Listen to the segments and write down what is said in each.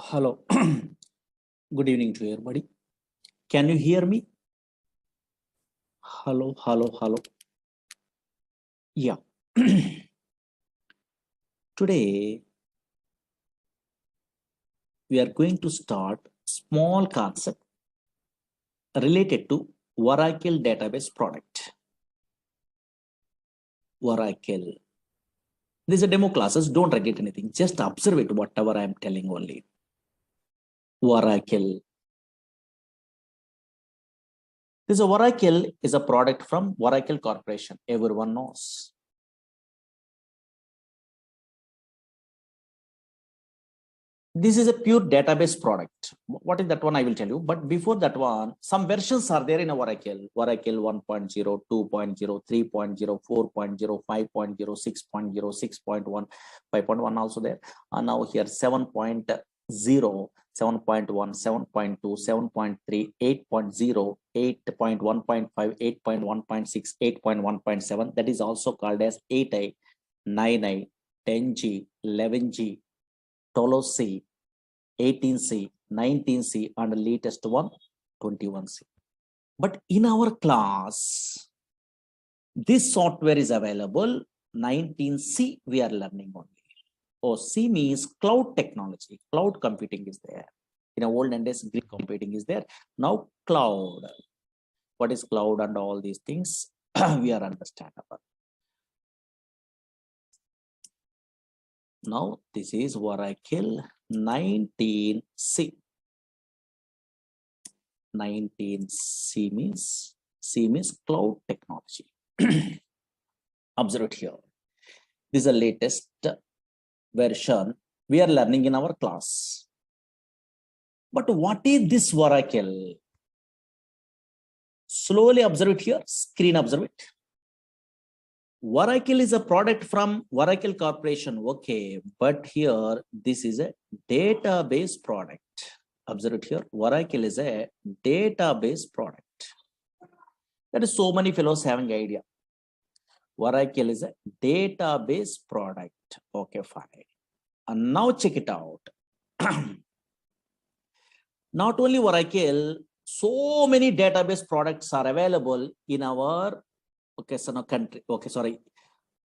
Hello. Good evening to everybody. Can you hear me? Hello, hello, hello. Yeah. Today, we are going to start small concept related to Oracle database product. Oracle. This is a demo classes. Don't write anything. Just observe it, whatever I am telling only. Oracle. This Oracle is a product from Oracle Corporation. Everyone knows. This is a pure database product. What is that one? I will tell you. But before that one, some versions are there in Oracle. Oracle 1.0, 2.0, 3.0, 4.0, 5.0, 6.0, 6.1, 5.1 also there. And now here 7.0, 7.1, 7.2, 7.3, 8.0, 8.1.5, 8.1.6, 8.1.7. That is also called as 8i, 9i, 10G, 11G. 12C, 18C, 19C, and the latest one, 21C. But in our class, this software is available. 19C, we are learning only. Oh, C means cloud technology. Cloud computing is there. In olden days, Greek computing is there. Now, cloud. What is cloud and all these things? We are understandable. Now, this is Oracle 19C. 19C means cloud technology. Observe it here. This is the latest version we are learning in our class. But what is this Oracle? Slowly observe it here. Screen observe it. Oracle is a product from Oracle Corporation. Okay, but here this is a database product. Observe it here. Oracle is a database product. That is so many fellows having idea. Oracle is a database product. Okay, fine. And now check it out. Not only Oracle, so many database products are available in our country. Okay, sorry.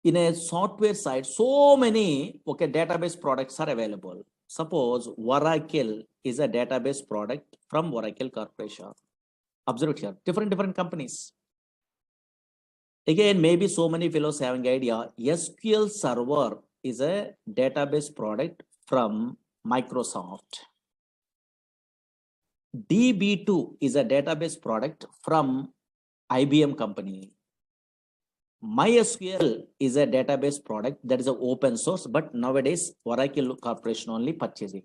In a software side, so many database products are available. Suppose Oracle is a database product from Oracle Corporation. Observe it here. Different companies. Again, maybe so many fellows having idea. SQL Server is a database product from Microsoft. DB2 is a database product from IBM company. MySQL is a database product that is an open source, but nowadays Oracle Corporation only purchasing.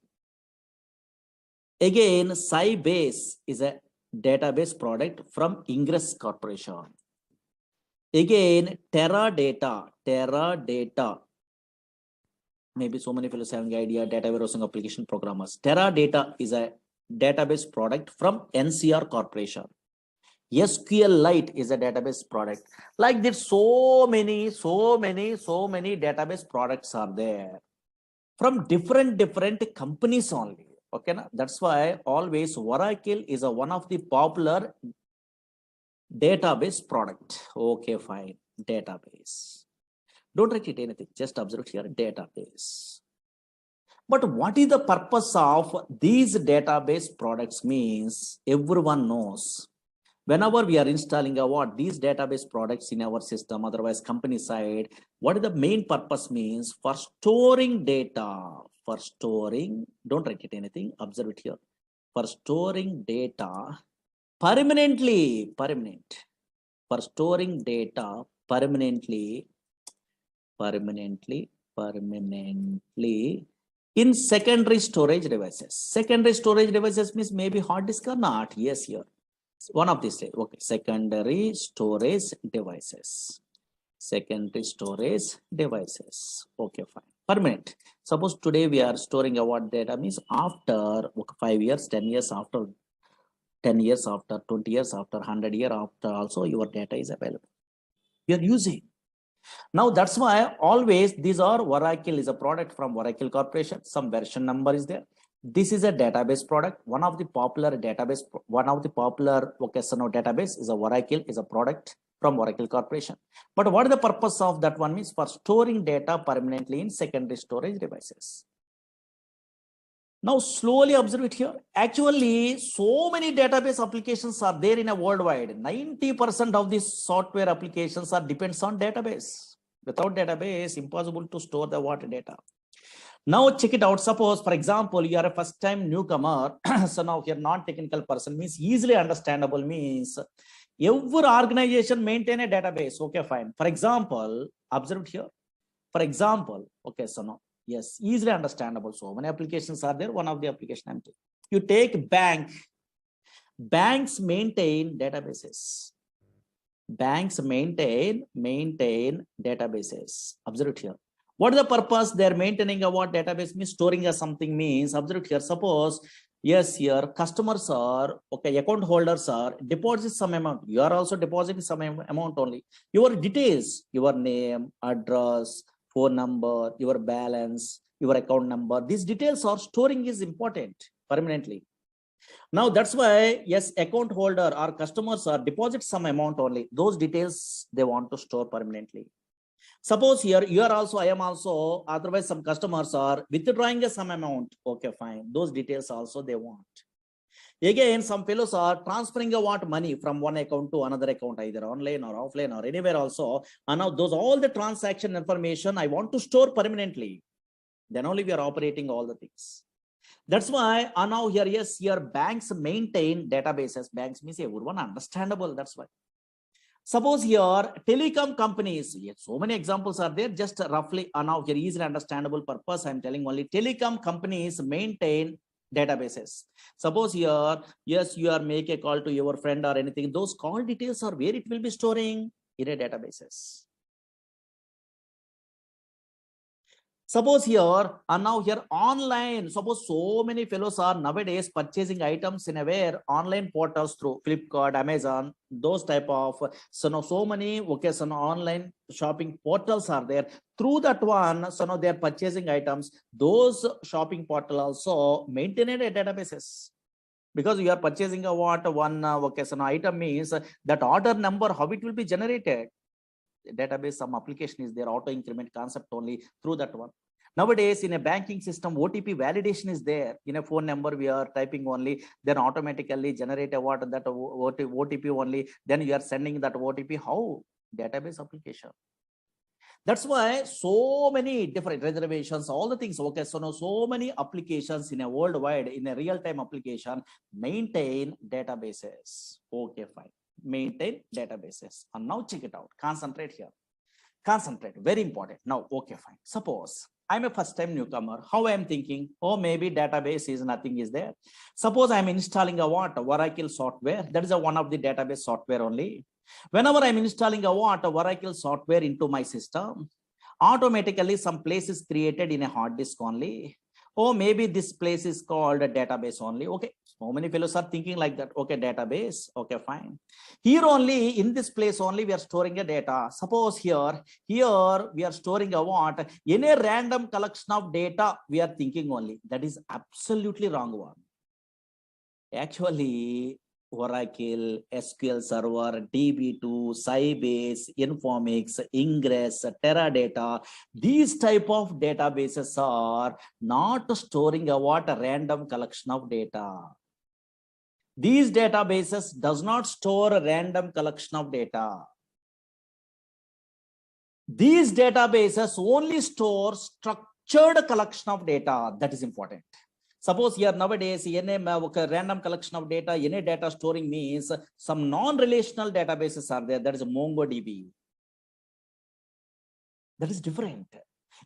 Again, Sybase is a database product from Ingress Corporation. Again, Teradata. Maybe so many fellows having idea, data warehousing application programmers. Teradata is a database product from NCR Corporation. SQLite is a database product. Like this, so many database products are there from different companies only. Okay, na? That's why always Oracle is one of the popular database product. Okay, fine. Database. Don't write it anything. Just observe here. Database. But what is the purpose of these database products means everyone knows. Whenever we are installing these database products in our system, otherwise company side, what is the main purpose means? For storing data. For storing, don't write it anything, observe it here. For storing data permanently. For storing data permanently in secondary storage devices. Secondary storage devices means maybe hard disk or not. Yes, here. One of these. Okay, secondary storage devices. Secondary storage devices. Okay, fine. Permanent. Suppose today we are storing our data means after 5 years, 10 years after, 10 years after, 20 years after, 100 years after also your data is available. You are using. Now that's why always these are Oracle is a product from Oracle Corporation. Some version number is there. This is a database product. One of the popular database database is a Oracle, is a product from Oracle Corporation. But what is the purpose of that one means? For storing data permanently in secondary storage devices. Now slowly observe it here. Actually, so many database applications are there in a worldwide. 90% of these software applications are depends on database. Without database, impossible to store the water data. Now check it out. Suppose, for example, you are a first-time newcomer. So now you're non-technical person, means easily understandable, means every organization maintain a database. Okay, fine. For example, observe it here. For example, okay, so now, yes, easily understandable. So many applications are there. One of the application I'm taking. You take bank. Banks maintain databases. Banks maintain databases. Observe it here. What is the purpose? They're maintaining a what database means storing a something means. Observe here. Suppose, yes, here customers are, okay, account holders are deposit some amount. You are also depositing some amount only. Your details, your name, address, phone number, your balance, your account number. These details are storing is important permanently. Now that's why, yes, account holder or customers are deposit some amount only. Those details they want to store permanently. Suppose here you are also, I am also, otherwise some customers are withdrawing some amount. Okay, fine. Those details also they want. Again, some fellows are transferring what money from one account to another account, either online or offline or anywhere also. And now those all the transaction information I want to store permanently. Then only we are operating all the things. That's why now here, yes, here banks maintain databases. Banks means everyone understandable. That's why. Suppose here telecom companies, yes, so many examples are there, just roughly now here easily understandable purpose. I'm telling only telecom companies maintain databases. Suppose here, yes, you are make a call to your friend or anything. Those call details are where it will be storing in a databases. Suppose here and now here online, suppose so many fellows are nowadays purchasing items in a where online portals through Flipkart, Amazon, those type of, so now so many, okay, so now online shopping portals are there. Through that one, so now they are purchasing items. Those shopping portal also maintain a databases. Because you are purchasing a what one okay, so now item means that order number, how it will be generated. Database, some application is there, auto increment concept only through that one. Nowadays in a banking system, OTP validation is there. In a phone number we are typing only, then automatically generate a what that OTP only, then you are sending that OTP. How? Database application. That's why so many different reservations, all the things. Okay, so now so many applications in a worldwide, in a real-time application, maintain databases. Okay, fine. Maintain databases. And now check it out. Concentrate here. Concentrate. Very important. Now, okay, fine. Suppose I'm a first-time newcomer. How I am thinking? Oh, maybe database is nothing is there. Suppose I'm installing a what? Oracle software. That is a one of the database software only. Whenever I'm installing a what? Oracle software into my system, automatically some place is created in a hard disk only. Oh, maybe this place is called a database only. Okay, so many fellows are thinking like that. Okay, database. Okay, fine. Here only, in this place only, we are storing a data. Suppose here we are storing a what? In a random collection of data, we are thinking only. That is absolutely wrong one. Actually, Oracle, SQL Server, DB2, Sybase, Informix, Ingress, Teradata, these type of databases are not storing a what? A random collection of data. These databases does not store a random collection of data. These databases only store structured collection of data. That is important. Suppose here nowadays, any random collection of data, any data storing means some non-relational databases are there. That is a MongoDB. That is different.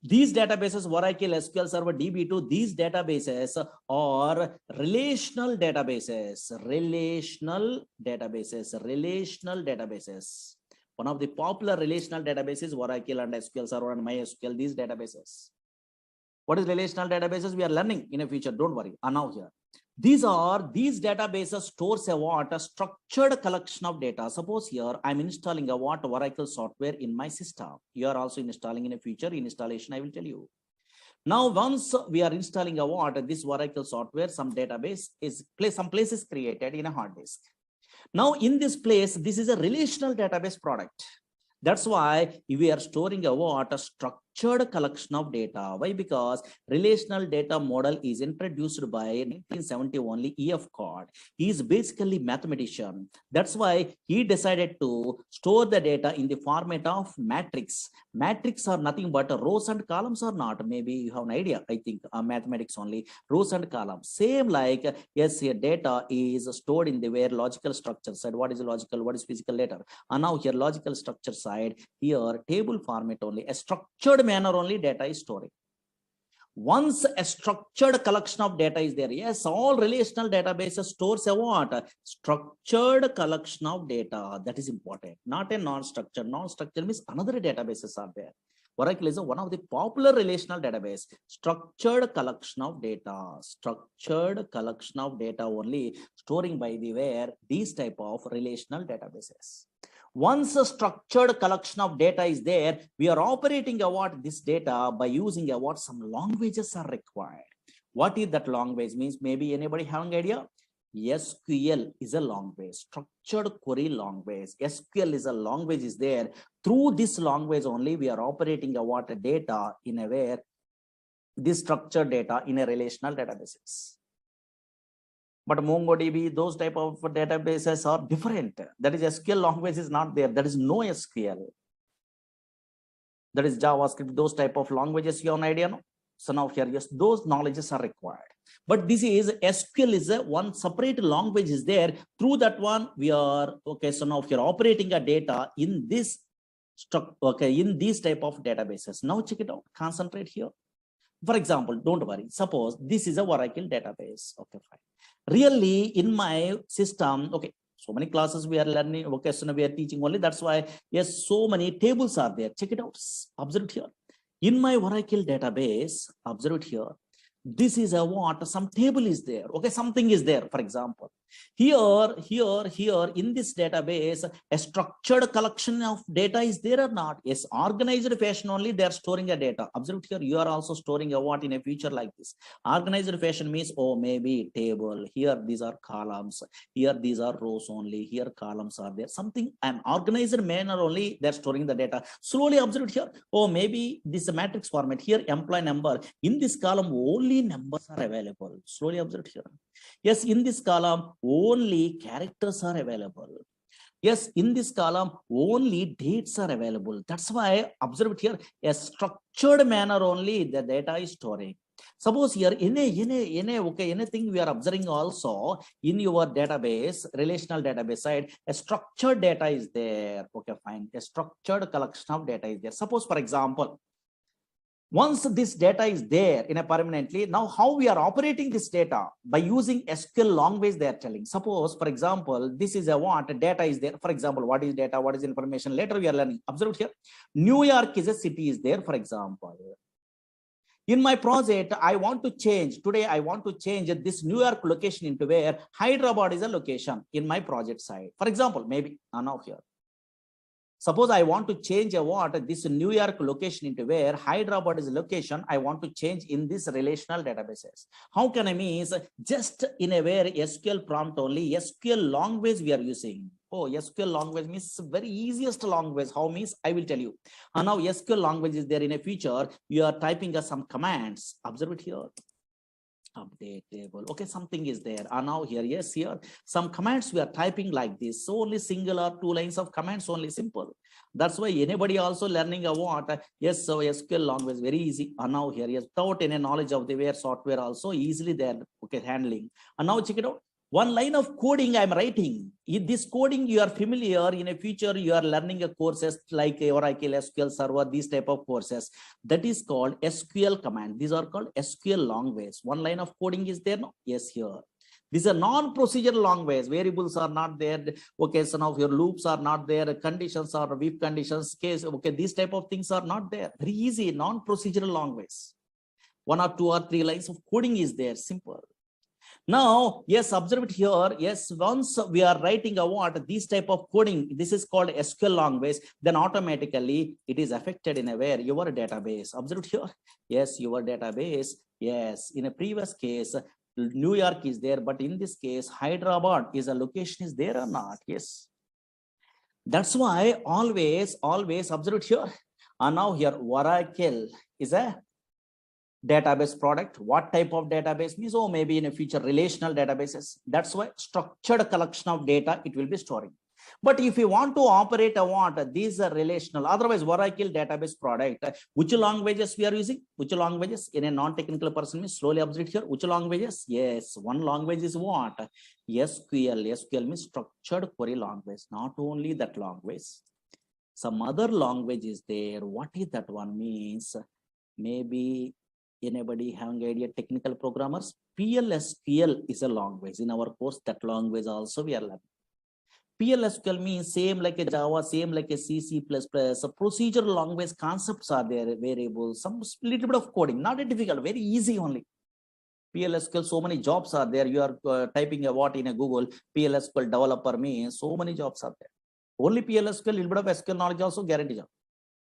These databases, Oracle, SQL Server, DB2, these databases are relational databases. Relational databases. One of the popular relational databases, Oracle and SQL Server and MySQL, these databases. What is relational databases? We are learning in a future. Don't worry. Now here, these databases stores a what? A structured collection of data. Suppose here I'm installing a what? Oracle software in my system. You are also installing in a future installation. I will tell you. Now, once we are installing a what, this Oracle software, some database is some place is created in a hard disk. Now, in this place, this is a relational database product. That's why we are storing a what, a structured collection of data. Why? Because relational data model is introduced by 1970 only E.F. Cod. He is basically mathematician. That's why he decided to store the data in the format of matrix. Matrix are nothing but rows and columns or not. Maybe you have an idea. I think mathematics only rows and columns. Same like yes, here data is stored in the where logical structure side. What is logical? What is physical later? And now here logical structure side, here table format only, a structured manner only data is storing. Once a structured collection of data is there, yes, all relational databases stores a what? Structured collection of data. That is important, not a non-structured. Non-structured means another databases are there. Oracle is one of the popular relational database. Structured collection of data. Structured collection of data only storing by the where these type of relational databases. Once a structured collection of data is there, we are operating what this data by using what some languages are required. What is that language means? Maybe anybody having idea? SQL is a language, structured query language. SQL is a language is there. Through this language only, we are operating what data in a way, this structured data in a relational databases. But MongoDB, those type of databases are different. That is SQL language is not there. There is no SQL. That is JavaScript, those type of languages, you have an idea, no? So now here, yes, those knowledges are required. But this is SQL is a one separate language is there. Through that one, we are, okay, so now if you're operating a data in this in these type of databases. Now check it out, concentrate here. For example, don't worry, suppose this is a Oracle database. Okay, fine. Really in my system, okay, so many classes we are learning, okay, so now we are teaching only. That's why, yes, so many tables are there. Check it out, observe it here. In my Oracle database, observe it here. This is a what? Some table is there. Okay, something is there. For example, here in this database, a structured collection of data is there or not? Yes, organized fashion only they are storing a data. Observe here, you are also storing a what in a future like this. Organized fashion means, oh, maybe table. Here these are columns. Here these are rows only. Here columns are there. Something an organized manner only they are storing the data. Slowly observe here. Oh, maybe this is a matrix format. Here employee number. In this column only numbers are available. Slowly observe here. Yes, in this column only characters are available. Yes, in this column only dates are available. That's why observe it here, a structured manner only the data is storing. Suppose here okay, anything we are observing also in your database, relational database side, a structured data is there. Okay, fine. A structured collection of data is there. Suppose, for example, once this data is there in a permanently, now how we are operating this data by using SQL language they are telling. Suppose, for example, this is a what data is there. For example, what is data? What is information? Later we are learning. Observe here. New York is a city is there, for example. In my project, I want to change. Today, I want to change this New York location into where Hyderabad is a location in my project side. For example, maybe now here. Suppose I want to change a what this New York location into where Hyderabad is a location. I want to change in this relational databases. How can I mean? Just in a where SQL prompt only, SQL language we are using. Oh, SQL language means very easiest language. How means I will tell you. And now SQL language is there in a feature. You are typing some commands. Observe it here. Update table. Okay, something is there. And now here, yes, here some commands we are typing like this. So only single or two lines of commands, only simple. That's why anybody also learning a what? Yes, so SQL language very easy. And now here, yes, without any knowledge of the where software also easily there. Okay, handling. And now check it out. One line of coding I'm writing. In this coding you are familiar. In a future you are learning a courses like Oracle SQL Server, these type of courses. That is called SQL command. These are called SQL language. One line of coding is there. No? Yes, here. These are non-procedural language. Variables are not there. Okay, so now your loops are not there. Conditions are if conditions case. Okay, these type of things are not there. Very easy, non-procedural language. One or two or three lines of coding is there. Simple. Now, yes, observe it here. Yes, once we are writing a what, this type of coding, this is called SQL language, then automatically it is affected in a where your database. Observe it here. Yes, your database. Yes, in a previous case, New York is there, but in this case, Hyderabad is a location is there or not? Yes. That's why always observe it here. And now here, Oracle is a database product. What type of database means? Oh, maybe in a future relational databases. That's why structured collection of data it will be storing. But if you want to operate a what, these are relational. Otherwise, Oracle database product. Which languages we are using? Which languages? In a non-technical person means slowly observe here. Which languages? Yes, one language is what? SQL. SQL means structured query language. Not only that language, some other language is there. What is that one means? Maybe anybody having idea? Technical programmers, PLSQL is a language. In our course, that language also we are learning. PLSQL means same like a Java, same like a C, C++. So procedural language concepts are there, variables, some little bit of coding, not a difficult, very easy only. PLSQL, so many jobs are there. You are typing a what in a Google, PLSQL developer means so many jobs are there. Only PLSQL, little bit of SQL knowledge also guaranteed job.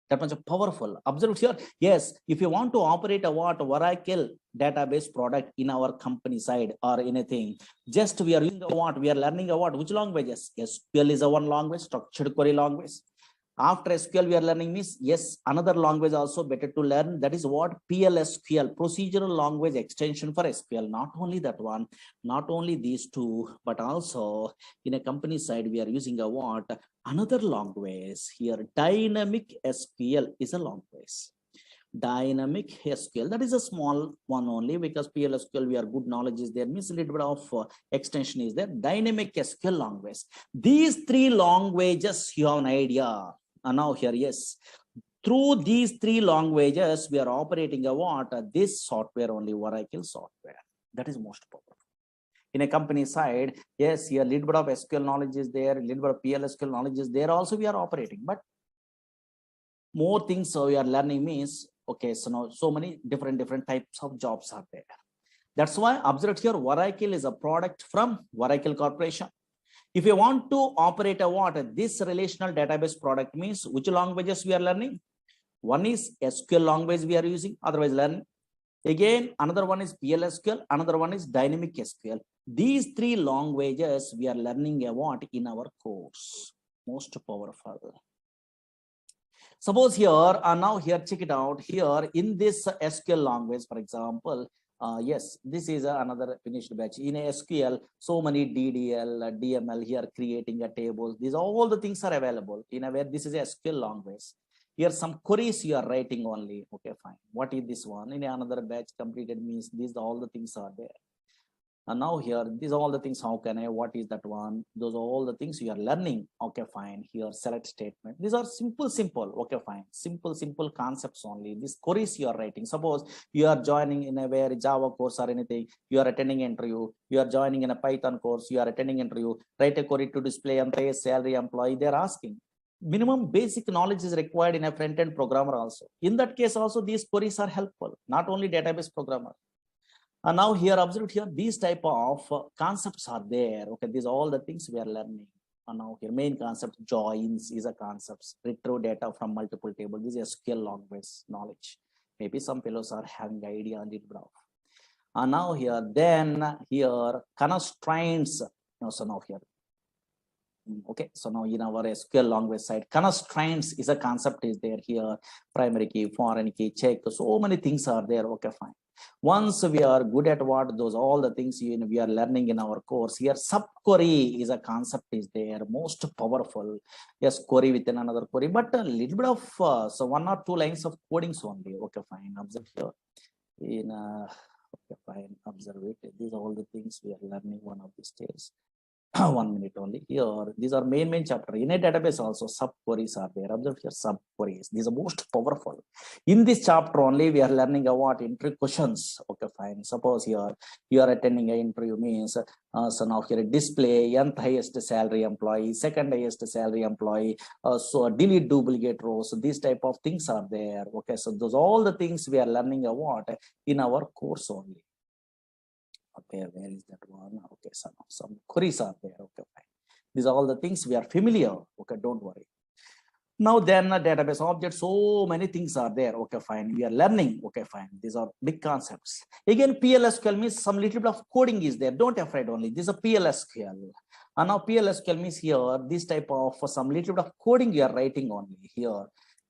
That much powerful. Observe here. Yes, if you want to operate a what Oracle database product in our company side or anything, just we are using a what, we are learning a what, which languages? SQL is a one language, structured query language. After SQL, we are learning means, yes, another language also better to learn. That is what PLSQL, procedural language extension for SQL. Not only that one, not only these two, but also in a company side, we are using a what? Another language here. Dynamic SQL is a language. Dynamic SQL, that is a small one only, because PLSQL, we are good knowledge is there, means a little bit of extension is there. Dynamic SQL language. These three languages, you have an idea. And now here, yes, through these three languages, we are operating a what? This software only, Oracle software. That is most powerful. In a company side, yes, here a little bit of SQL knowledge is there, a little bit of PLSQL knowledge is there. Also, we are operating, but more things so we are learning means, okay, so now so many different types of jobs are there. That's why observe here, Oracle is a product from Oracle Corporation. If you want to operate a what, this relational database product means which languages we are learning? One is SQL language we are using, otherwise learn. Again, another one is PLSQL, another one is dynamic SQL. These three languages we are learning a what in our course. Most powerful. Suppose here, now here, check it out. Here in this SQL language, for example, yes, this is another finished batch. In a SQL, so many DDL, DML here creating a table. These all the things are available in a way. This is a SQL language. Here some queries you are writing only. Okay, fine. What is this one? In another batch completed means these all the things are there. And now here, these are all the things. How can I? What is that one? Those are all the things you are learning. Okay, fine. Here, select statement. These are simple. Okay, fine. Simple concepts only. These queries you are writing. Suppose you are joining in a where Java course or anything. You are attending interview. You are joining in a Python course. You are attending interview. Write a query to display employee salary employee. They are asking. Minimum basic knowledge is required in a front-end programmer also. In that case, also these queries are helpful. Not only database programmer. And now here, observe here, these type of concepts are there. Okay, these are all the things we are learning. And now here, main concept, joins is a concept. Retrieve data from multiple tables. This is SQL language knowledge. Maybe some fellows are having idea on it. And now here, then here, constraints. So now here. Okay, so now in our SQL language side, constraints is a concept is there here. Primary key, foreign key, check. So many things are there. Okay, fine. Once we are good at what those all the things we are learning in our course here, subquery is a concept is there, most powerful. Yes, query within another query, but a little bit of so 1 or 2 lines of codings only. Okay, fine. Observe here. In okay, fine. Observe it. These are all the things we are learning one of these days. 1 minute only here. These are main chapter. In a database also subqueries are there. Observe here, subqueries. These are most powerful. In this chapter only we are learning about interview questions. Okay, fine. Suppose here you are attending an interview means so now here display nth highest salary employee, second highest salary employee, so delete duplicate rows. So these type of things are there. Okay, so those all the things we are learning about in our course only. Okay, where is that one? Okay, some queries are there. Okay, fine. These are all the things we are familiar. Okay, don't worry. Now then database object, so many things are there. Okay, fine. We are learning. Okay, fine. These are big concepts. Again, PLSQL means some little bit of coding is there. Don't afraid only. This is a PLSQL. And now PLSQL means here, this type of some little bit of coding you are writing only here.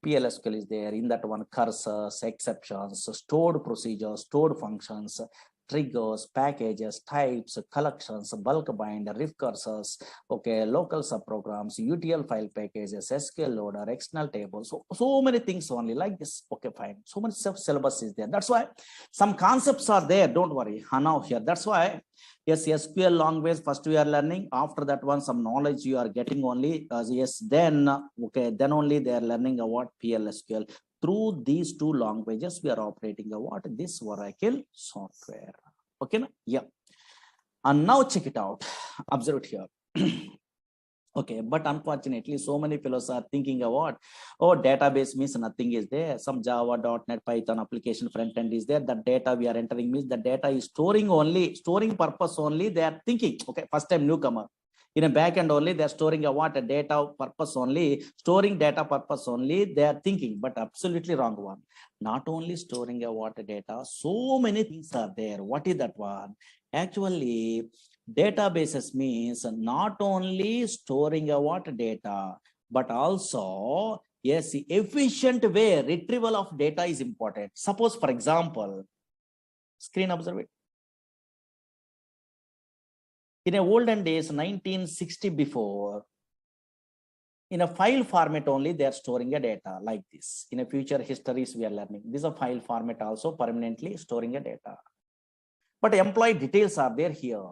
PLSQL is there. In that one, cursors, exceptions, stored procedures, stored functions, triggers, packages, types, collections, bulk bind, riff cursors, okay, local subprograms, UTL file packages, SQL loader, external tables, so many things only like this. Okay, fine. So much syllabus is there. That's why some concepts are there. Don't worry. Now here, that's why yes, SQL language first we are learning. After that one, some knowledge you are getting only. Yes, then okay, then only they are learning about PLSQL. Through these two languages, we are operating what this Oracle software. Okay, yeah. And now check it out. Observe it here. Okay, but unfortunately, so many fellows are thinking about, oh, database means nothing is there. Some Java, .NET, Python application front end is there. The data we are entering means the data is storing purpose only. They are thinking, okay, first time newcomer. In a backend only, they are storing a data purpose only, storing data purpose only. They are thinking, but absolutely wrong one. Not only storing a data, so many things are there. What is that one? Actually, databases means not only storing a data, but also yes, efficient way retrieval of data is important. Suppose, for example, screen observe it. In a olden days, 1960 before, in a file format only, they are storing a data like this. In a future histories, we are learning. This is a file format also permanently storing a data. But employee details are there here.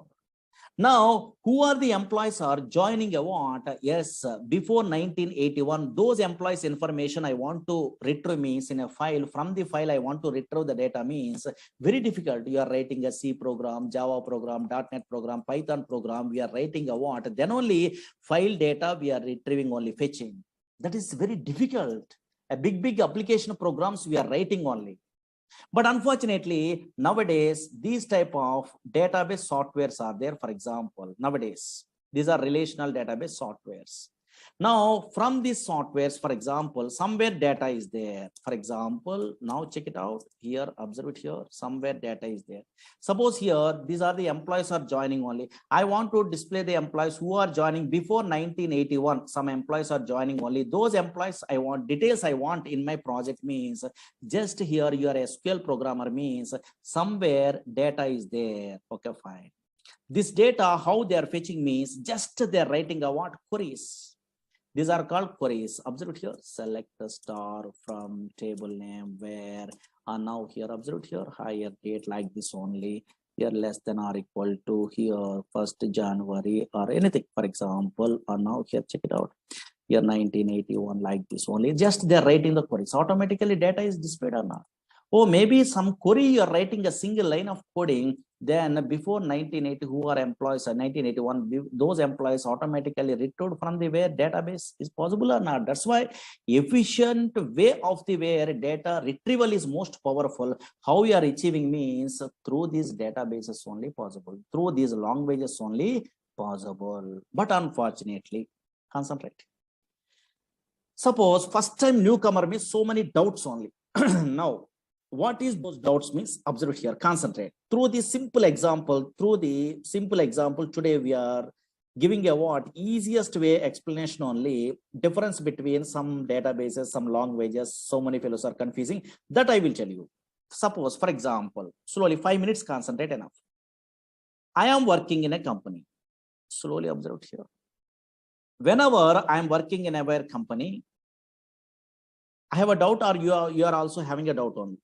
Now, who are the employees are joining a what? Yes, before 1981, those employees information I want to retrieve means in a file. From the file, I want to retrieve the data means very difficult. You are writing a C program, Java program, .NET program, Python program. We are writing a what? Then only file data we are retrieving only fetching. That is very difficult. A big application programs we are writing only. But unfortunately, nowadays, these type of database softwares are there. For example, nowadays, these are relational database softwares. Now, from these softwares, for example, somewhere data is there. For example, now check it out here, observe it here, somewhere data is there. Suppose here, these are the employees are joining only. I want to display the employees who are joining before 1981. Some employees are joining only. Those employees I want, details I want in my project means just here your SQL programmer means somewhere data is there. Okay, fine. This data, how they are fetching means just they're writing a what queries. These are called queries. Observe it here. Select a star from table name where, and now here observe it here, higher date like this only. Here less than or equal to here 1st January or anything, for example. And now here check it out. Here 1981 like this only. Just they're writing the queries. Automatically data is displayed or not. Oh, maybe some query you're writing a single line of coding. Then before 1980, who are employees or 1981, those employees automatically retrieved from the where database is possible or not. That's why efficient way of the where data retrieval is most powerful. How we are achieving means through these databases only possible, through these languages only possible. But unfortunately, concentrate. Suppose first time newcomer means so many doubts only. Now, what is those doubts means? Observe here, concentrate. Through the simple example, today we are giving a what? Easiest way explanation only, difference between some databases, some languages, so many fellows are confusing. That I will tell you. Suppose, for example, slowly 5 minutes, concentrate enough. I am working in a company. Slowly observe here. Whenever I am working in a company, I have a doubt, or you are also having a doubt on.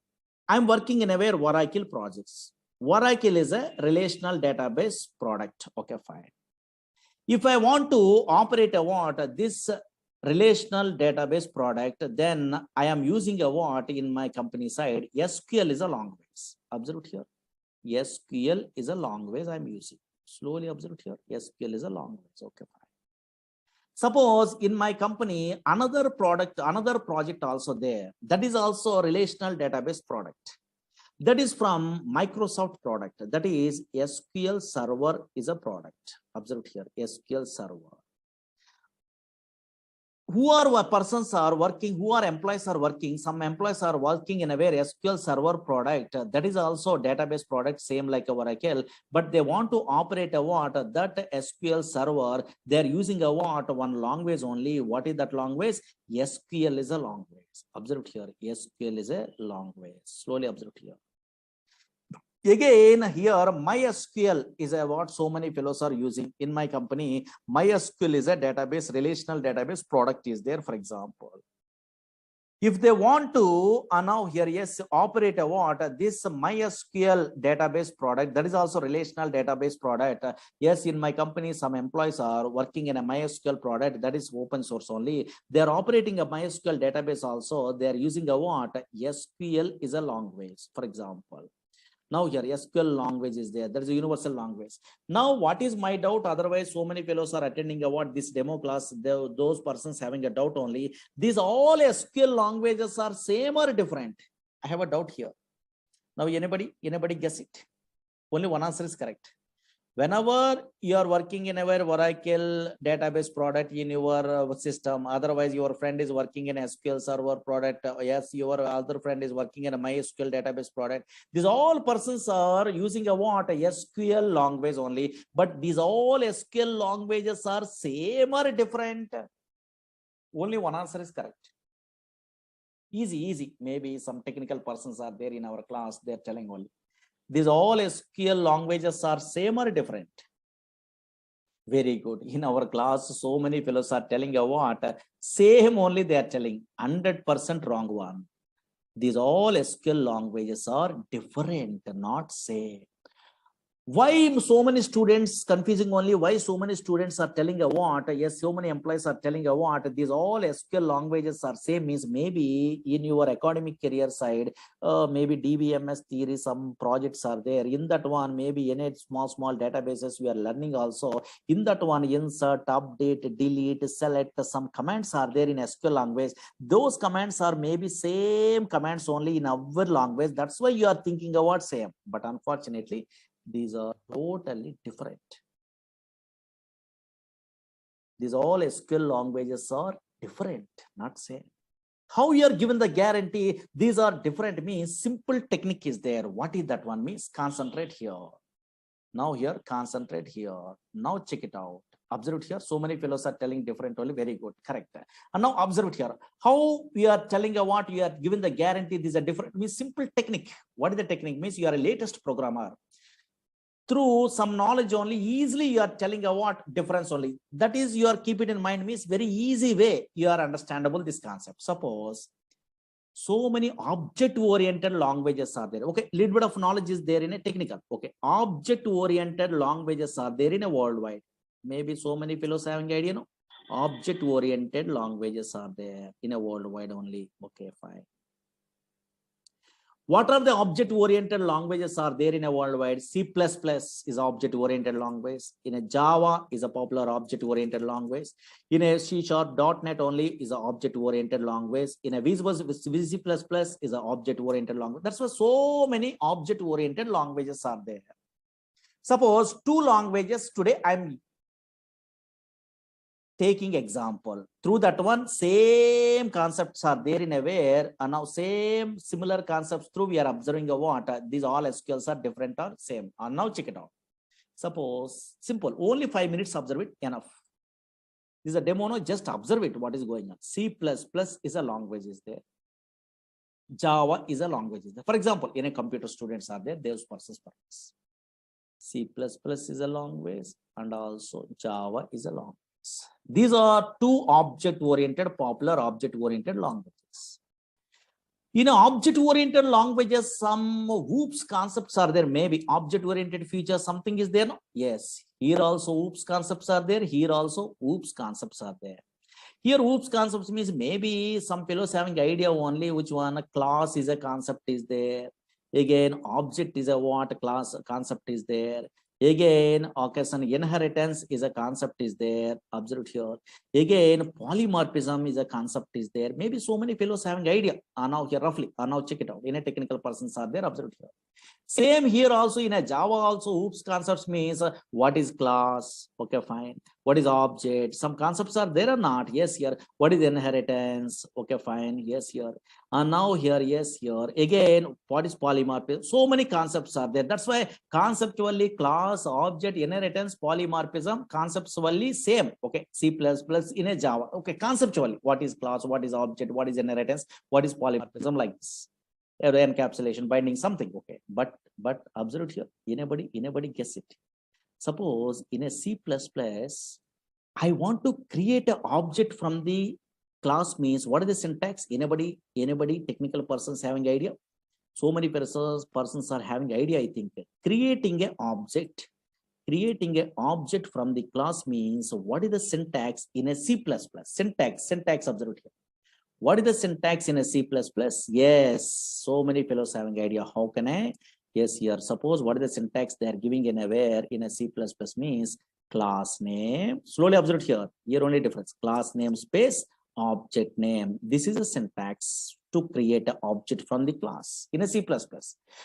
I'm working in a Oracle projects. Oracle is a relational database product. Okay, fine. If I want to operate this relational database product, then I am using a in my company side. SQL is a language. Observe here. SQL is a language I'm using. Slowly observe here. SQL is a language. Okay, fine. Suppose in my company, another project also there. That is also a relational database product. That is from Microsoft product. That is SQL Server is a product. Observe here, SQL Server. Who are persons are working, who are employees are working, some employees are working in a very SQL Server product. That is also database product, same like a Oracle, but they want to operate a what? That SQL Server, they are using a what? One language only. What is that language? SQL is a language. Observe here, SQL is a language. Slowly observe here. Again, here MySQL is a what so many fellows are using in my company. MySQL is a database, relational database product is there, for example. If they want to now here, yes, operate a what? This MySQL database product, that is also relational database product. Yes, in my company, some employees are working in a MySQL product that is open source only. They are operating a MySQL database also. They are using a what? SQL is a language, for example. Now here SQL language is there. There is a universal language. Now what is my doubt? Otherwise, so many fellows are attending what this demo class. Those persons having a doubt only. These all SQL languages are same or different? I have a doubt here. Now anybody guess it? Only one answer is correct. Whenever you are working in a Oracle database product in your system, otherwise your friend is working in SQL Server product, yes, your other friend is working in a MySQL database product. These all persons are using a what? A SQL language only, but these all SQL languages are same or different? Only one answer is correct. Easy. Maybe some technical persons are there in our class, they are telling only. These all SQL languages are same or different? Very good. In our class, so many fellows are telling a what? Same only they are telling. 100% wrong one. These all SQL languages are different, not same. Why so many students confusing only? Why so many students are telling a what? Yes, so many employees are telling a what? These all SQL languages are same, means maybe in your academic career side, maybe DBMS theory, some projects are there. In that one, maybe in small databases we are learning also. In that one, insert, update, delete, select, some commands are there in SQL language. Those commands are maybe same commands only in our language. That's why you are thinking about same. But unfortunately, these are totally different. These all SQL languages are different, not same. How you are given the guarantee these are different means simple technique is there. What is that one means? Concentrate here. Now here, concentrate here. Now check it out. Observe it here. So many fellows are telling different only. Very good, correct. And now observe it here. How we are telling a what you are given the guarantee these are different means simple technique. What is the technique? Means you are a latest programmer. Through some knowledge only, easily you are telling a what difference only. That is, you are keep it in mind means very easy way you are understandable this concept. Suppose so many object oriented languages are there. Okay, little bit of knowledge is there in a technical. Okay, object oriented languages are there in a worldwide. Maybe so many fellows having idea, no? Object oriented languages are there in a worldwide only. Okay, fine. What are the object-oriented languages are there in a worldwide? C++ is object-oriented language. In a Java is a popular object-oriented language. In a C# .NET only is an object-oriented language. In a VC++ is an object-oriented language. That's why so many object-oriented languages are there. Suppose two languages today I'm taking example. Through that one, same concepts are there in a where, and now same similar concepts through we are observing a what? These all SQLs are different or same. And now check it out. Suppose simple, only 5 minutes observe it, enough. This is a demo, no, just observe it, what is going on. C++ is a language is there. Java is a language is there. For example, in a computer students are there, those persons purpose. C++ is a language and also Java is a language. These are two object-oriented, popular object-oriented languages. In object-oriented languages, some OOPS concepts are there. Maybe object-oriented features, something is there. No? Yes. Here also OOPS concepts are there. Here also OOPS concepts are there. Here OOPS concepts means maybe some fellows having idea only which one. A class is a concept is there. Again, object is a what class concept is there. Again, occasion inheritance is a concept is there. Observe here. Again, polymorphism is a concept is there. Maybe so many fellows having idea. Now here roughly. Now check it out. In a technical persons are there. Observe here. Same here also in a Java also. Oops concepts means what is class? Okay, fine. What is object? Some concepts are there or not? Yes, here. What is inheritance? Okay, fine. Yes, here. And now here, yes, here. Again, what is polymorphism? So many concepts are there. That's why conceptually class, object, inheritance, polymorphism, conceptually same. Okay, C++ in a Java. Okay, conceptually, what is class, what is object, what is inheritance, what is polymorphism, like this. Encapsulation, binding, something. Okay, but observe here. Anybody guess it? Suppose in a C++, I want to create an object from the class means what is the syntax? Anybody technical persons having idea? So many persons are having idea, I think. Creating an object from the class means what is the syntax in a C++? Syntax observe here. What is the syntax in a C++? Yes, so many fellows having idea. How can I? Yes, here. Suppose what is the syntax they are giving in a where in a C++ means class name. Slowly observe here. Here only difference. Class name space object name. This is a syntax to create an object from the class in a C++.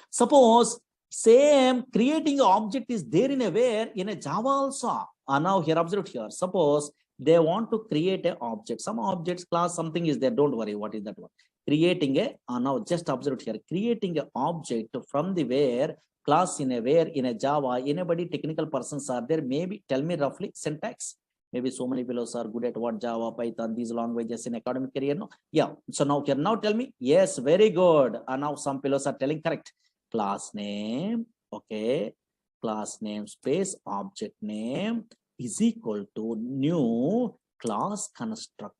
Suppose same creating an object is there in a where in a Java also. Now here observe here. Suppose they want to create an object, some objects class something is there, don't worry what is that one. Creating a now just observe here, creating an object from the where class in a where in a Java. Anybody technical persons are there? Maybe tell me roughly syntax. Maybe so many fellows are good at what Java, Python, these languages in academic career. No, yeah. So now here, now tell me. Yes, very good. And now some fellows are telling correct. Class name, okay. Class name space object name is equal to new class constructor.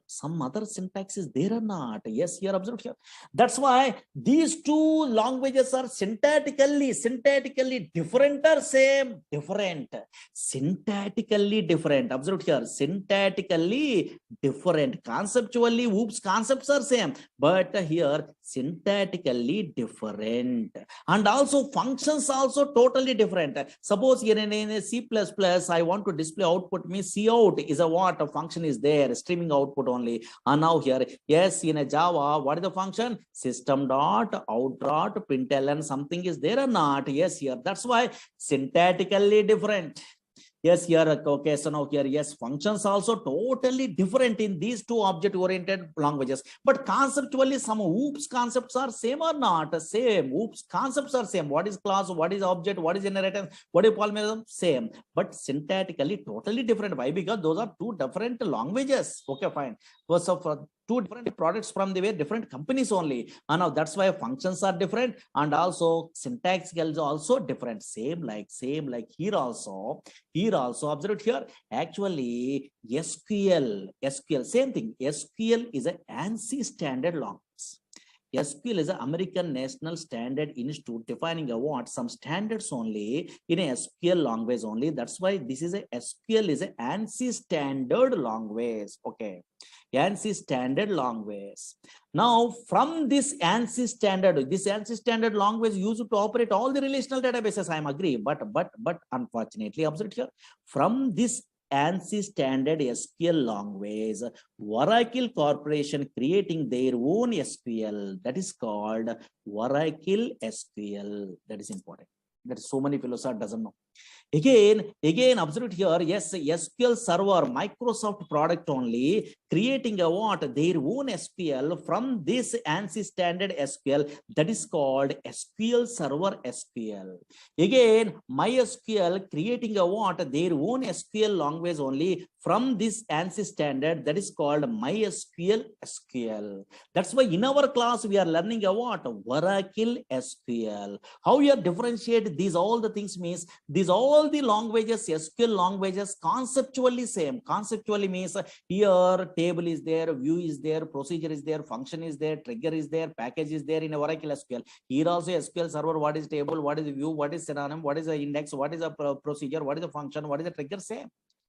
Some other syntax is there or not? Yes, here observe here. That's why these two languages are syntactically different or same? Different. Syntactically different. Observe here. Syntactically different. Conceptually, oops, concepts are same. But here syntactically different. And also functions also totally different. Suppose here in a C++, I want to display output means cout is a what? A function is there, streaming output only. And now here, yes, in a Java, what is the function? System.out.println, something is there or not? Yes, here. That's why syntactically different. Yes, here, okay, so now here, yes, functions also totally different in these two object-oriented languages. But conceptually, some oops concepts are same or not? Same. Oops concepts are same. What is class? What is object? What is inheritance? What is polymorphism? Same. But syntactically, totally different. Why? Because those are two different languages. Okay, fine. So two different products from the way different companies only. And now that's why functions are different, and also syntax is also different. Same like here also. Here also observe here. Actually, SQL, same thing. SQL is an ANSI standard language. SQL is an American National Standard Institute defining a what? Some standards only in a SQL language only. That's why this is a SQL is an ANSI standard language. Okay. ANSI standard language. Now, from this ANSI standard language used to operate all the relational databases. I am agree, but unfortunately, observe here, from this ANSI standard SQL language, Oracle Corporation creating their own SQL that is called Oracle SQL. That is important. That is so many philosophers doesn't know. Again, observe here, yes, SQL Server, Microsoft product only, creating a what? Their own SQL from this ANSI standard SQL that is called SQL Server SQL. Again, MySQL creating a what? Their own SQL language only from this ANSI standard that is called MySQL SQL. That's why in our class we are learning a what? Oracle SQL. How we are differentiate these all the things means these all the languages, SQL languages, conceptually same. Conceptually means here table is there, view is there, procedure is there, function is there, trigger is there, package is there in Oracle SQL. Here also SQL Server, what is table, what is view, what is synonym, what is the index, what is a procedure, what is the function, what is the trigger, same.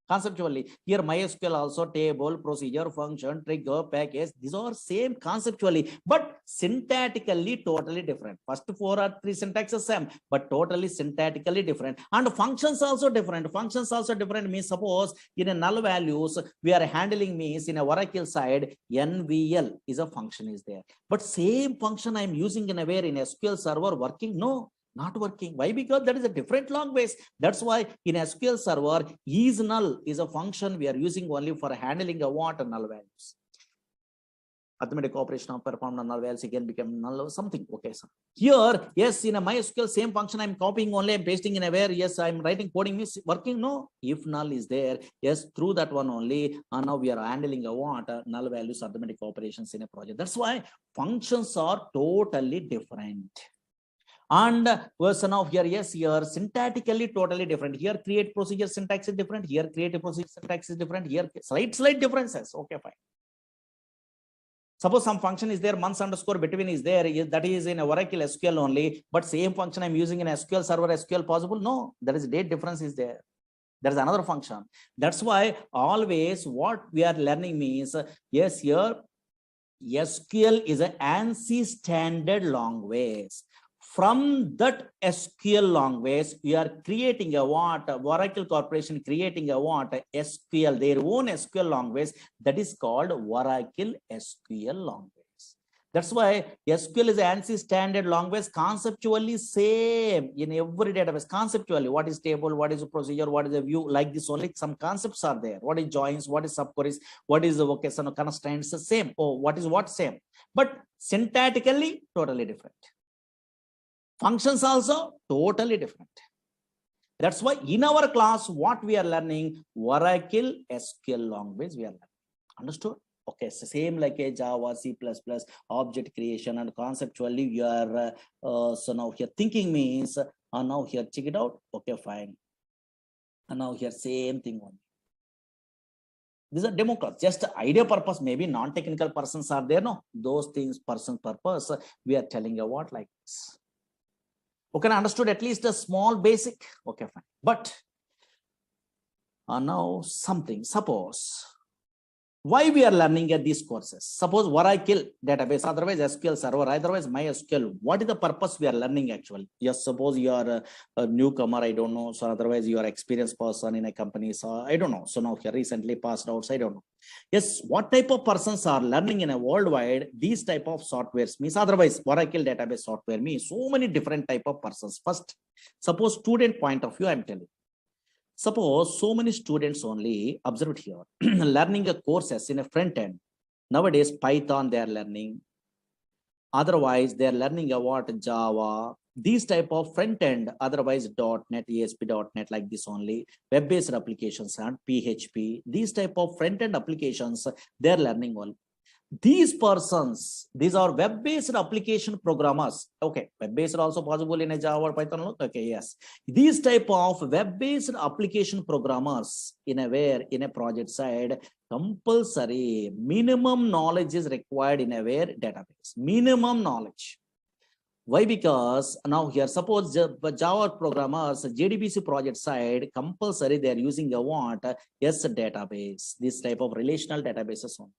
Conceptually, here MySQL also table, procedure, function, trigger, package. These are same conceptually, but syntactically totally different. First four or three syntaxes same, but totally syntactically different. And functions also different. Functions also different means suppose in a null values we are handling means in a Oracle side NVL is a function is there, but same function I am using in a where in SQL server working? No, not working. Why? Because that is a different language. That's why in SQL server is null is a function we are using only for handling a what null values. Arithmetic operation of performed on null values again become null or something. Okay, so here, yes, in a MySQL same function I'm copying only, I'm pasting in a where, yes, I'm writing coding is working. No, if null is there, yes, through that one only, and now we are handling a what null values arithmetic operations in a project. That's why functions are totally different. And version of here, yes, here syntactically totally different. Here create procedure syntax is different. Here create a procedure syntax is different. Here slight differences. Okay, fine. Suppose some function is there, months underscore between is there, that is in a Oracle SQL only, but same function I'm using in SQL server SQL possible? No, there is date difference is there. There is another function. That's why always what we are learning means, yes, here SQL is an ANSI standard language. From that SQL language, we are creating a what? Oracle Corporation creating a what? SQL, their own SQL language that is called Oracle SQL language. That's why SQL is an ANSI standard language, conceptually same in every database. Conceptually, what is table, what is a procedure, what is a view, like this only some concepts are there. What is joins, what is subqueries, what is the vocation constraints, the same. Oh, what is what same, but syntactically totally different. Functions also totally different. That's why in our class, what we are learning, Oracle SQL language we are learning. Understood? Okay, so same like a Java, C++, object creation, and conceptually you are, so now here thinking means, now here check it out. Okay, fine. And now here same thing only. These are demo class, just idea purpose, maybe non-technical persons are there, no? Those things, person purpose, we are telling you what like this. Okay, I understood at least a small basic. Okay, fine. But now something, suppose, why we are learning at these courses? Suppose Oracle database, otherwise SQL server, otherwise MySQL. What is the purpose we are learning actually? Yes, suppose you are a newcomer, I don't know. So otherwise you are experienced person in a company, so I don't know. So now here recently passed out, so I don't know. Yes, what type of persons are learning in a worldwide these type of softwares means? Otherwise Oracle database software means so many different type of persons. First, suppose student point of view, I'm telling. Suppose so many students only, observe here, learning a courses in a front end. Nowadays, Python they are learning. Otherwise, they are learning about Java, these type of front end, otherwise .NET, ASP.NET like this only, web-based applications and PHP, these type of front end applications, they are learning all. These persons, these are web-based application programmers. Okay, web-based also possible in a Java or Python. Okay, yes. These type of web-based application programmers in a where in a project side, compulsory minimum knowledge is required in a where database. Minimum knowledge. Why? Because now here, suppose Java programmers, JDBC project side, compulsory they are using a what? Yes, database. This type of relational databases only.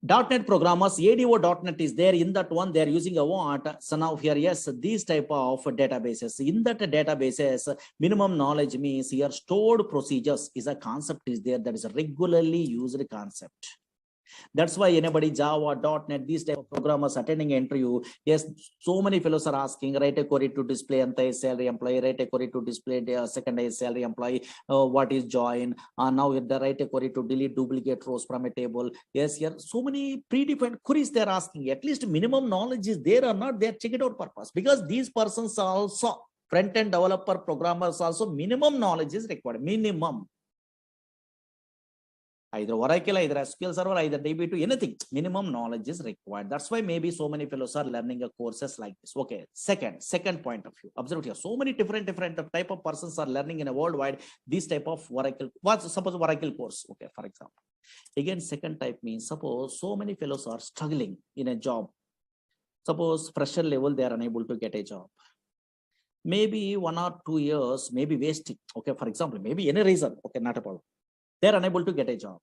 .NET programmers, ADO.NET is there, in that one they are using a what? So now here, yes, these type of databases. In that databases, minimum knowledge means here stored procedures is a concept is there that is a regularly used concept. That's why anybody Java, .NET, these type of programmers attending interview, yes, so many fellows are asking, write a query to display anti-salary employee, write a query to display the secondary salary employee, what is join, now the write a query to delete duplicate rows from a table. Yes, here so many predefined queries they're asking. At least minimum knowledge is there or not, they're check it out purpose, because these persons also front-end developer programmers also minimum knowledge is required. Minimum. Either Oracle, either SQL Server, either DB2, anything, minimum knowledge is required. That's why maybe so many fellows are learning a courses like this. Okay, second point of view. Observe here, so many different type of persons are learning in a worldwide this type of Oracle. Suppose Oracle course, okay, for example. Again, second type means suppose so many fellows are struggling in a job. Suppose fresher level, they are unable to get a job. maybe 1 or 2 years, maybe wasting. Okay, for example, maybe any reason. Okay, not a problem. They're unable to get a job.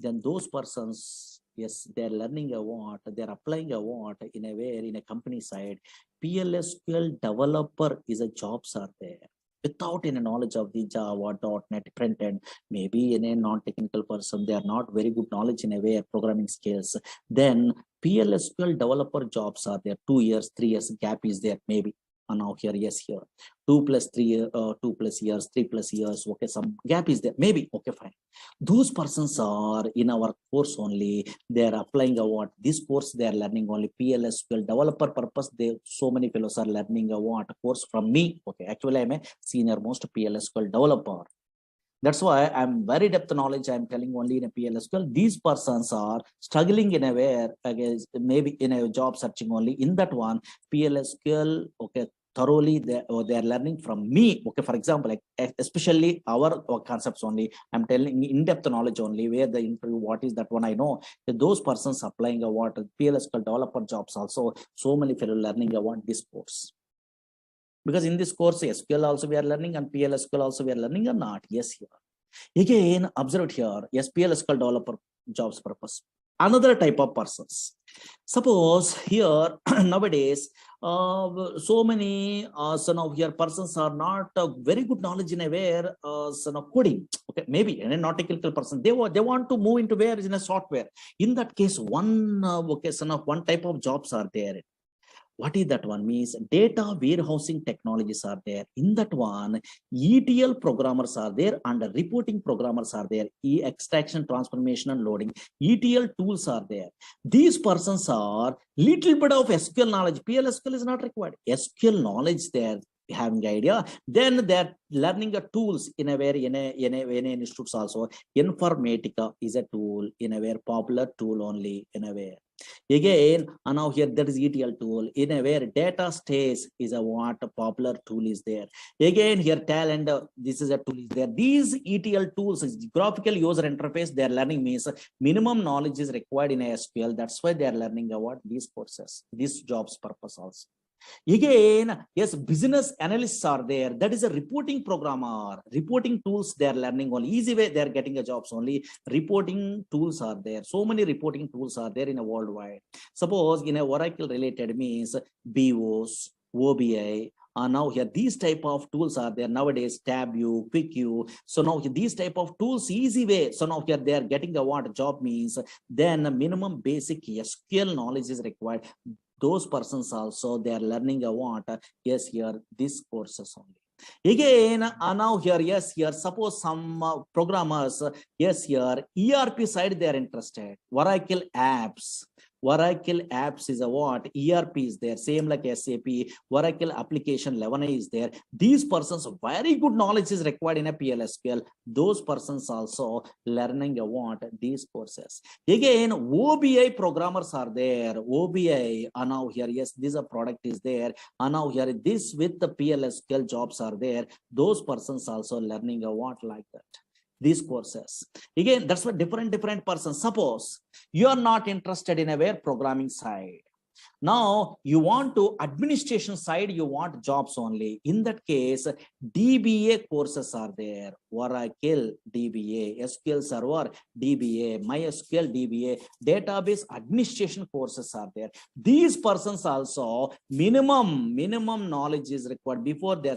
Then those persons, yes, they're learning a what, they're applying a what in a way in a company side. PLSQL developer is a jobs are there. Without any knowledge of the Java, .NET, front end, maybe in a non-technical person, they are not very good knowledge in a way of programming skills. Then PLSQL developer jobs are there. 2 years, 3 years gap is there, maybe. And now here, yes, here 2 plus years, 3 plus years. Okay, some gap is there, maybe. Okay, fine. Those persons are in our course only. They are applying a what this course they are learning only PLSQL developer purpose. They so many fellows are learning a what course from me. Okay, actually I'm a senior most PLSQL developer. That's why I'm very depth knowledge. I'm telling only in a PLSQL. These persons are struggling in a way, against maybe in a job searching only in that one PLSQL. Okay, thoroughly they are learning from me. Okay, for example, like especially our concepts only. I'm telling in-depth knowledge only where the interview. What is that one? I know that those persons applying a what PLSQL developer jobs also. So many fellow learning about this course. Because in this course, SQL also we are learning and PLSQL also we are learning or not? Yes, here. Again, observe here, PLSQL developer jobs purpose. Another type of persons. Suppose here nowadays, so many son of here persons are not very good knowledge in a where son of coding. Okay, maybe and a not technical person. They want to move into where is in a software. In that case, one okay, son of one type of jobs are there. What is that one? Means data warehousing technologies are there. In that one, ETL programmers are there and reporting programmers are there. Extraction, transformation, and loading. ETL tools are there. These persons are little bit of SQL knowledge. PLSQL is not required. SQL knowledge there. Having idea, then they're learning the tools in a very in a institutes also. Informatica is a tool in a very popular tool only in a way. Again, and now here that is ETL tool in a where data stays is a what a popular tool is there. Again, here talent, this is a tool is there. These ETL tools is graphical user interface. They are learning means minimum knowledge is required in SQL. That's why they are learning about these courses, these jobs purpose also. Again, yes, business analysts are there. That is a reporting programmer. Reporting tools they are learning only. Easy way they are getting a jobs only. Reporting tools are there. So many reporting tools are there in a worldwide. Suppose in a Oracle related means BOS, OBI. Now here these type of tools are there nowadays. TabView, QuickView. So now these type of tools easy way. So now here they are getting a what job means. Then minimum basic SQL knowledge is required. Those persons also they are learning a what? Yes, here this courses only. Again, now here, yes, here, suppose some programmers, yes, here, ERP side they are interested. Oracle apps. Oracle apps is a what? ERP is there, same like SAP. Oracle application 11 is there. These persons, very good knowledge is required in a PLSQL. Those persons also learning a what? These courses. Again, OBI programmers are there. OBI, and now here, yes, this a product is there. And now here, this with the PLSQL jobs are there. Those persons also learning a what like that. These courses. Again, that's what different persons. Suppose you are not interested in a where programming side. Now you want to administration side, you want jobs only. In that case, DBA courses are there. Oracle DBA, SQL Server DBA, MySQL DBA, database administration courses are there. These persons also minimum knowledge is required before they're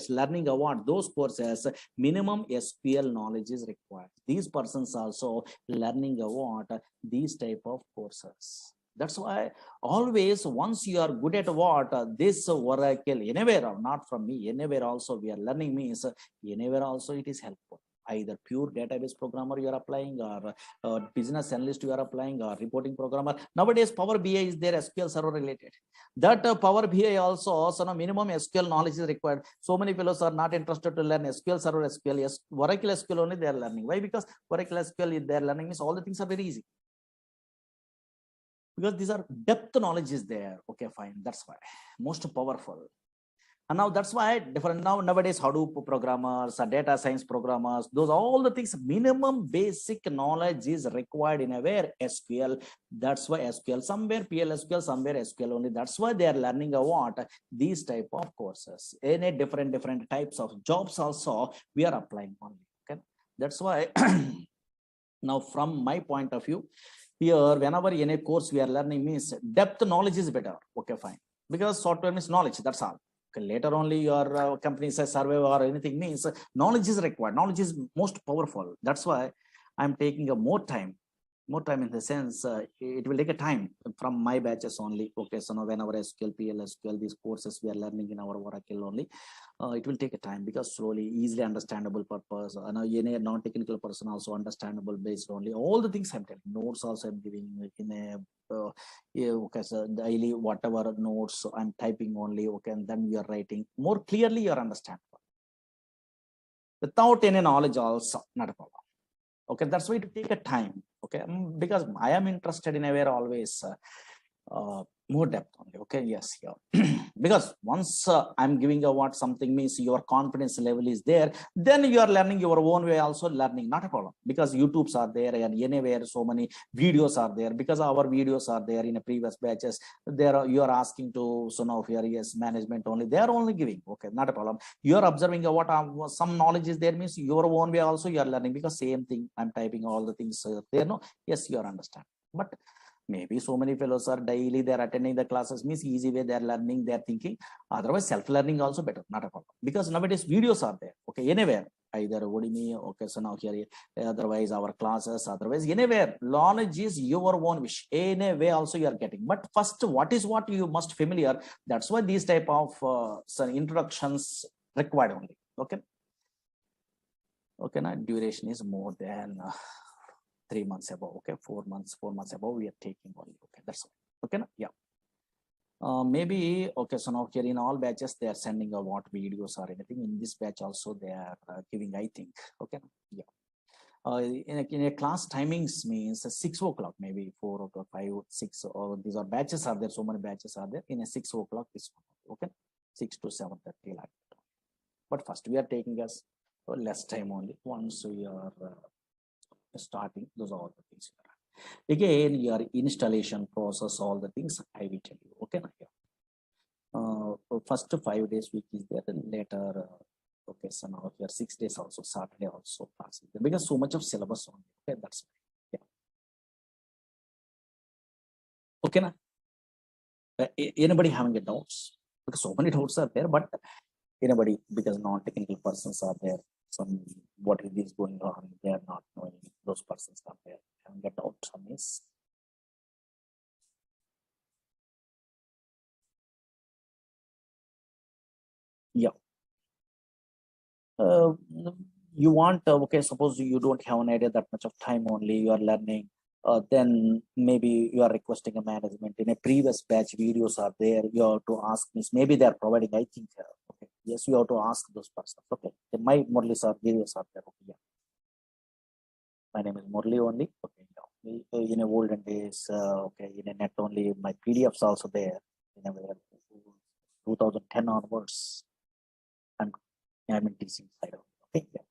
learning about those courses. Minimum SQL knowledge is required. These persons also learning about these type of courses. That's why always once you are good at what this Oracle anywhere, not from me, anywhere also we are learning means anywhere also it is helpful. Either pure database programmer you are applying or business analyst you are applying or reporting programmer. Nowadays Power BI is there, SQL Server related. That Power BI also so now minimum SQL knowledge is required. So many fellows are not interested to learn SQL Server, SQL, yes, Oracle SQL only they are learning. Why? Because Oracle SQL they are learning means all the things are very easy. Because these are depth knowledge is there. Okay, fine. That's why most powerful. And now that's why different nowadays Hadoop programmers, data science programmers, those all the things, minimum basic knowledge is required in a where SQL. That's why SQL, somewhere PLSQL, somewhere SQL only. That's why they are learning a what these type of courses. In a different types of jobs also we are applying only. Okay, that's why now from my point of view, here whenever in a course we are learning means depth knowledge is better. Okay, fine, because software means knowledge. That's all. Okay, later only your company says survey or anything means knowledge is required. Knowledge is most powerful. That's why I'm taking a more time in the sense it will take a time from my batches only. Okay, so now whenever SQL, PLSQL, these courses we are learning in our Oracle only, it will take a time because slowly, easily understandable purpose. Now any non-technical person also understandable based only. All the things I'm telling, notes also I'm giving in a yeah, okay, so daily whatever notes I'm typing only. Okay, and then we are writing more clearly. You are understandable without any knowledge also not a problem. Okay, that's why it take a time. Okay, because I am interested in a way always more depth only. Okay, yes, yeah. Because once I'm giving a what something means your confidence level is there, then you are learning your own way also learning, not a problem, because YouTubes are there and anywhere so many videos are there, because our videos are there in a previous batches. There are, you are asking to so now here yes management only, they are only giving. Okay, not a problem. You are observing what some knowledge is there means your own way also you are learning, because same thing I'm typing all the things there. No, yes, you are understand, but maybe so many fellows are daily they're attending the classes means easy way they're learning, they're thinking. Otherwise self-learning also better, not a problem, because nowadays videos are there. Okay, anywhere, either Udemy, okay, so now here otherwise our classes, otherwise anywhere knowledge is your own wish, anyway also you are getting. But first what is what you must familiar, that's why these type of some introductions required only. Okay, okay, now duration is more than 3 months above. Okay, 4 months above we are taking only. Okay, that's all. Okay, yeah. Maybe okay, so now here in all batches they are sending a what videos or anything. In this batch also they are giving, I think. Okay, yeah. In a class timings means 6 o'clock, maybe 4 o'clock, 5, 6, or these are batches are there, so many batches are there in a 6 o'clock this one. Okay, 6 to 7:30 like that. But first we are taking us less time only. Once we are starting, those are all the things. Again, your installation process, all the things I will tell you. Okay, first 5 days week is there, and later okay, so now here 6 days also, Saturday also class is there, because so much of syllabus on. Okay, that's yeah. Okay, na? Anybody having a doubts? Because so many doubts are there, but anybody, because non-technical persons are there, some what is going on, they are not knowing, those persons are there having a doubt on this. Yeah. Uh, you want okay, suppose you don't have an idea that much of time only you are learning, then maybe you are requesting a management. In a previous batch videos are there, you have to ask means maybe they are providing, I think. Okay, yes, you have to ask those persons. Okay, my Murali Sir videos are there. Okay, yeah. My name is Murali only. Okay, yeah. In a olden days, okay, in a net only, my PDFs also there in a 2010 onwards. I'm in teaching side. Okay, yeah.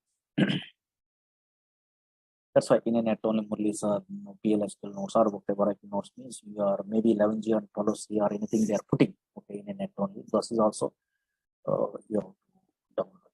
That's why in a net only Murali Sir, PLSQL notes or whatever notes means you are maybe 11G and 12C or anything they are putting. Okay, in a net only. This is also you have to download.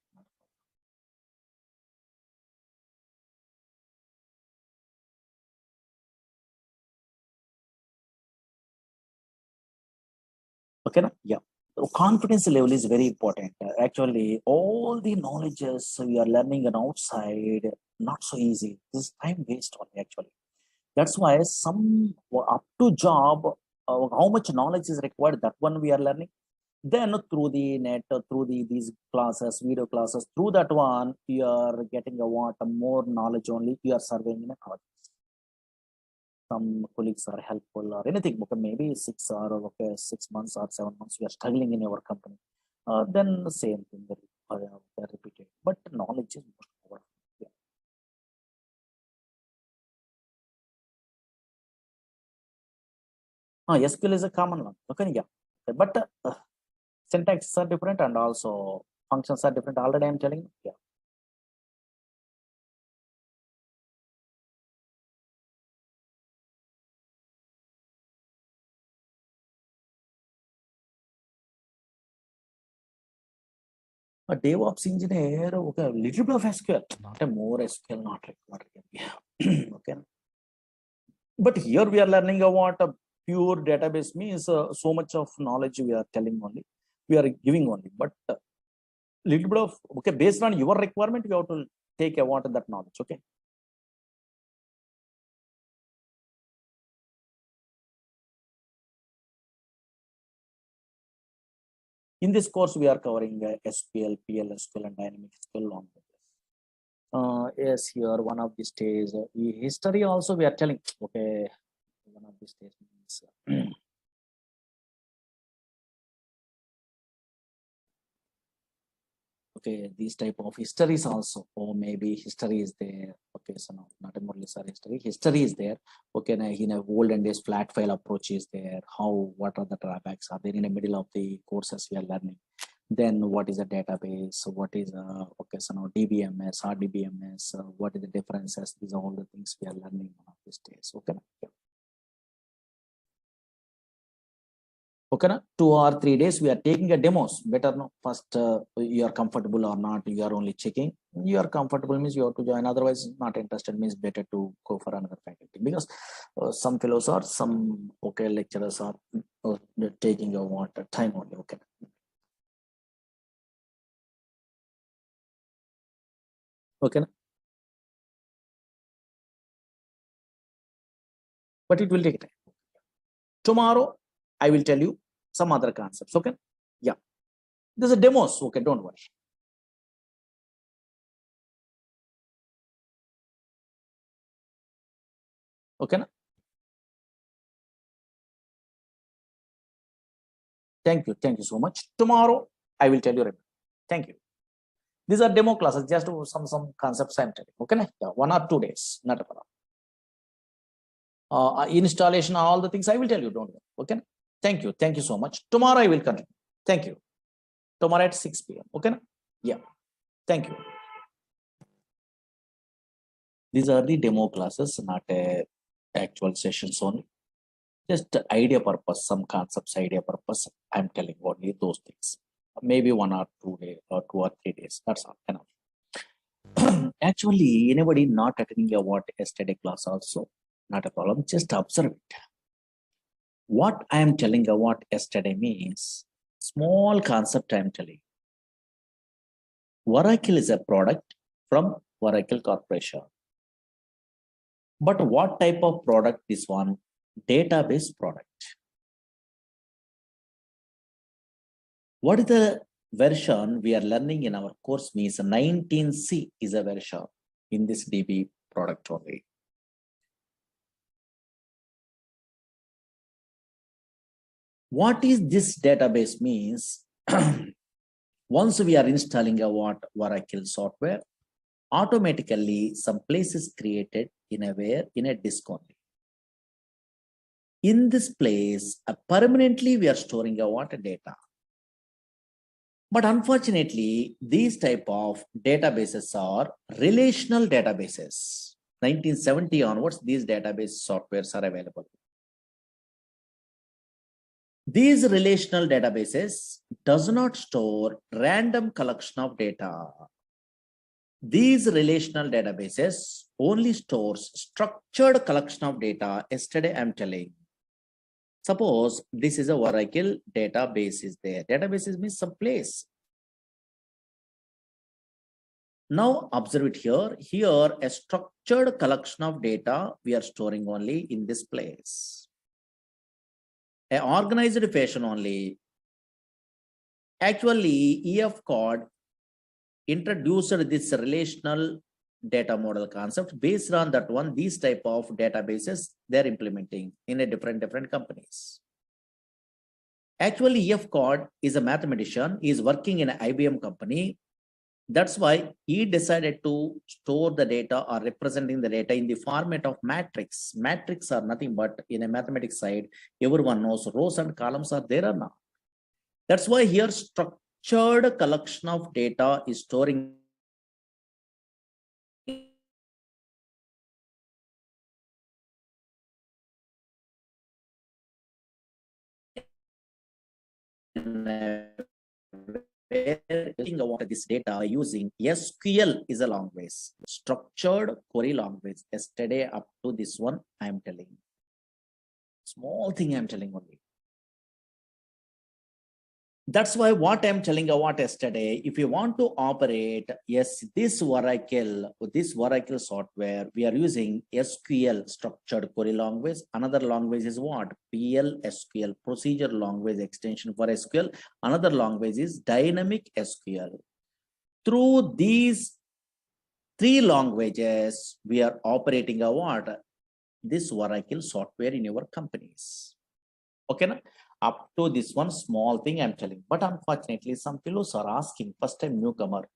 Okay, na? Yeah. So confidence level is very important. Actually, all the knowledges we are learning on outside, not so easy. This is time waste only actually. That's why some up to job, how much knowledge is required, that one we are learning. Then through the net, through these classes, video classes, through that one, you are getting a what more knowledge only. You are surveying in a project. Some colleagues are helpful or anything. Okay, maybe 6 months or 7 months you are struggling in your company. Then the same thing they repeated. But knowledge is more powerful. Yeah. SQL is a common one. Okay, yeah. But syntaxes are different and also functions are different. Already I'm telling you. Yeah. A DevOps engineer, okay, a little bit of SQL, not a more SQL, not required. Yeah. Okay. But here we are learning about a pure database means so much of knowledge we are telling only, we are giving only. But little bit of, okay, based on your requirement, you have to take about that knowledge. Okay. In this course, we are covering SQL, PLSQL, and dynamic SQL long. Yes, here one of the days, history also we are telling. Okay, one of these days means okay, these type of histories also, or maybe history is there. Okay, so no, not a Murali Sir history. History is there. Okay, now in a olden days, flat file approach is there. How, what are the drawbacks are there in the middle of the courses we are learning? Then what is a database? What is okay, so now DBMS, RDBMS, what is the differences? These are all the things we are learning one of these days. Okay. Okay, na? 2 or 3 days we are taking a demos. Better no, first you are comfortable or not, you are only checking. You are comfortable means you have to join, otherwise not interested means better to go for another faculty, because some fellows are, some okay lecturers are taking your water time only. Okay. Okay, na? But it will take time. Tomorrow I will tell you some other concepts. Okay. Yeah, there's a demos. Okay, don't worry. Okay, na? Thank you so much. Tomorrow I will tell you. Thank you. These are demo classes, just some concepts I'm telling. Okay, na? Yeah, 1 or 2 days, not a problem. Installation, all the things I will tell you. Don't worry. Okay. Thank you so much. Tomorrow I will continue. Thank you. Tomorrow at 6 p.m. Okay. Yeah. Thank you. These are the demo classes, not a actual sessions only. Just idea purpose, some concepts, idea purpose. I'm telling only those things. Maybe 1 or 2 days or 2 or 3 days. That's all. Enough. Actually, anybody not attending a what yesterday class also, not a problem. Just observe it. What I am telling about yesterday means small concept I am telling. Oracle is a product from Oracle Corporation. But what type of product is one? Database product. What is the version we are learning in our course means 19C is a version in this DB product only. What is this database means? Once we are installing a Oracle software, automatically some place is created in a disk only. In this place, permanently we are storing a data. But unfortunately, these type of databases are relational databases. 1970 onwards, these database softwares are available. These relational databases does not store random collection of data. These relational databases only stores structured collection of data. Yesterday I'm telling. Suppose this is a Oracle database is there. Databases means some place. Now observe it here. Here a structured collection of data we are storing only in this place. An organized fashion only. Actually, EF code introduced this relational data model concept. Based on that one, these type of databases they're implementing in a different companies. Actually, EF code is a mathematician. He is working in an IBM company. That's why he decided to store the data or representing the data in the format of matrix. Matrix are nothing but in a mathematics side, everyone knows rows and columns are there or not. That's why here structured collection of data is storing about this data using SQL is a language, structured query language. Yesterday up to this one, I am telling. Small thing I am telling only. That's why what I'm telling about yesterday, if you want to operate, yes, this Oracle software, we are using SQL, structured query language. Another language is what? PL/SQL, procedure language extension for SQL. Another language is dynamic SQL. Through these three languages, we are operating a what? This Oracle software in your companies. Okay, na? Up to this one small thing I'm telling, but unfortunately, some fellows are asking, first time newcomer,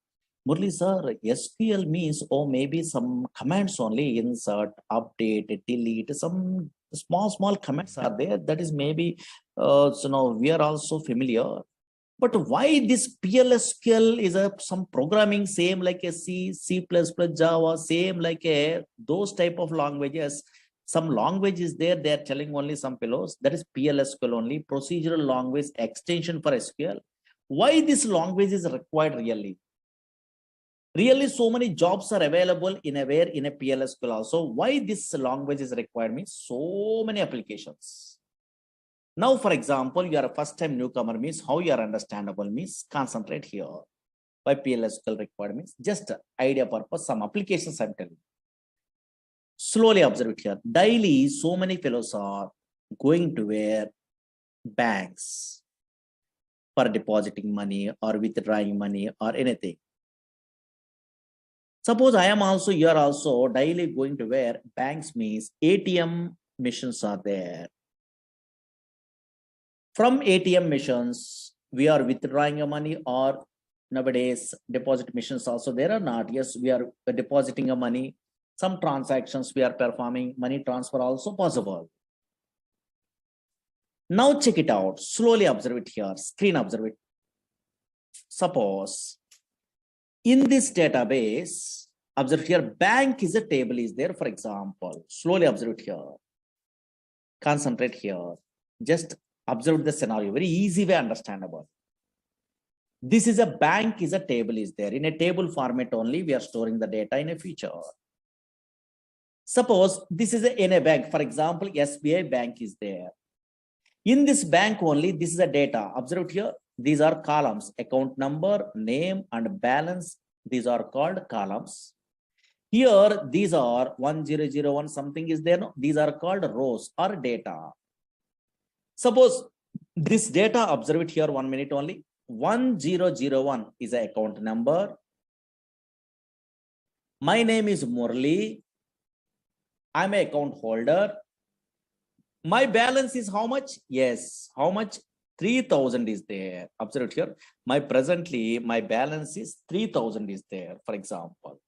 Murali Sir, SQL means, oh, maybe some commands only, insert, update, delete, some small commands are there. That is maybe, we are also familiar. But why this PLSQL is some programming same like a C++, Java, same like those type of languages. Some languages there, they are telling only some fellows, that is PLSQL only, procedural language extension for SQL. Why this language is required really? Really, so many jobs are available in a PLSQL also. Why this language is required means so many applications. Now, for example, you are a first time newcomer means how you are understandable means concentrate here. Why PLSQL required means just idea purpose, some applications I'm telling. Slowly observe it here. Daily, so many fellows are going to where banks for depositing money or withdrawing money or anything. Suppose I am also, you are also daily going to where banks means ATM machines are there. From ATM machines, we are withdrawing your money, or nowadays deposit machines also there or not? Yes, we are depositing a money. Some transactions we are performing, money transfer also possible. Now check it out. Slowly observe it here. Screen observe it. Suppose in this database, observe here, bank is a table is there, for example. Slowly observe it here. Concentrate here. Just observe the scenario. Very easy way understandable. This is a bank is a table is there. In a table format only, we are storing the data in a feature. Suppose this is in a bank, for example, SBI bank is there. In this bank only, this is a data. Observe here, these are columns, account number, name, and balance. These are called columns. Here, these are 1001, something is there. No? These are called rows or data. Suppose this data, observe it here 1 minute only. 1001 is an account number. My name is Murali. I'm an account holder. My balance is how much? Yes, how much? 3000 is there. Observe it here. My balance is 3000 is there, for example.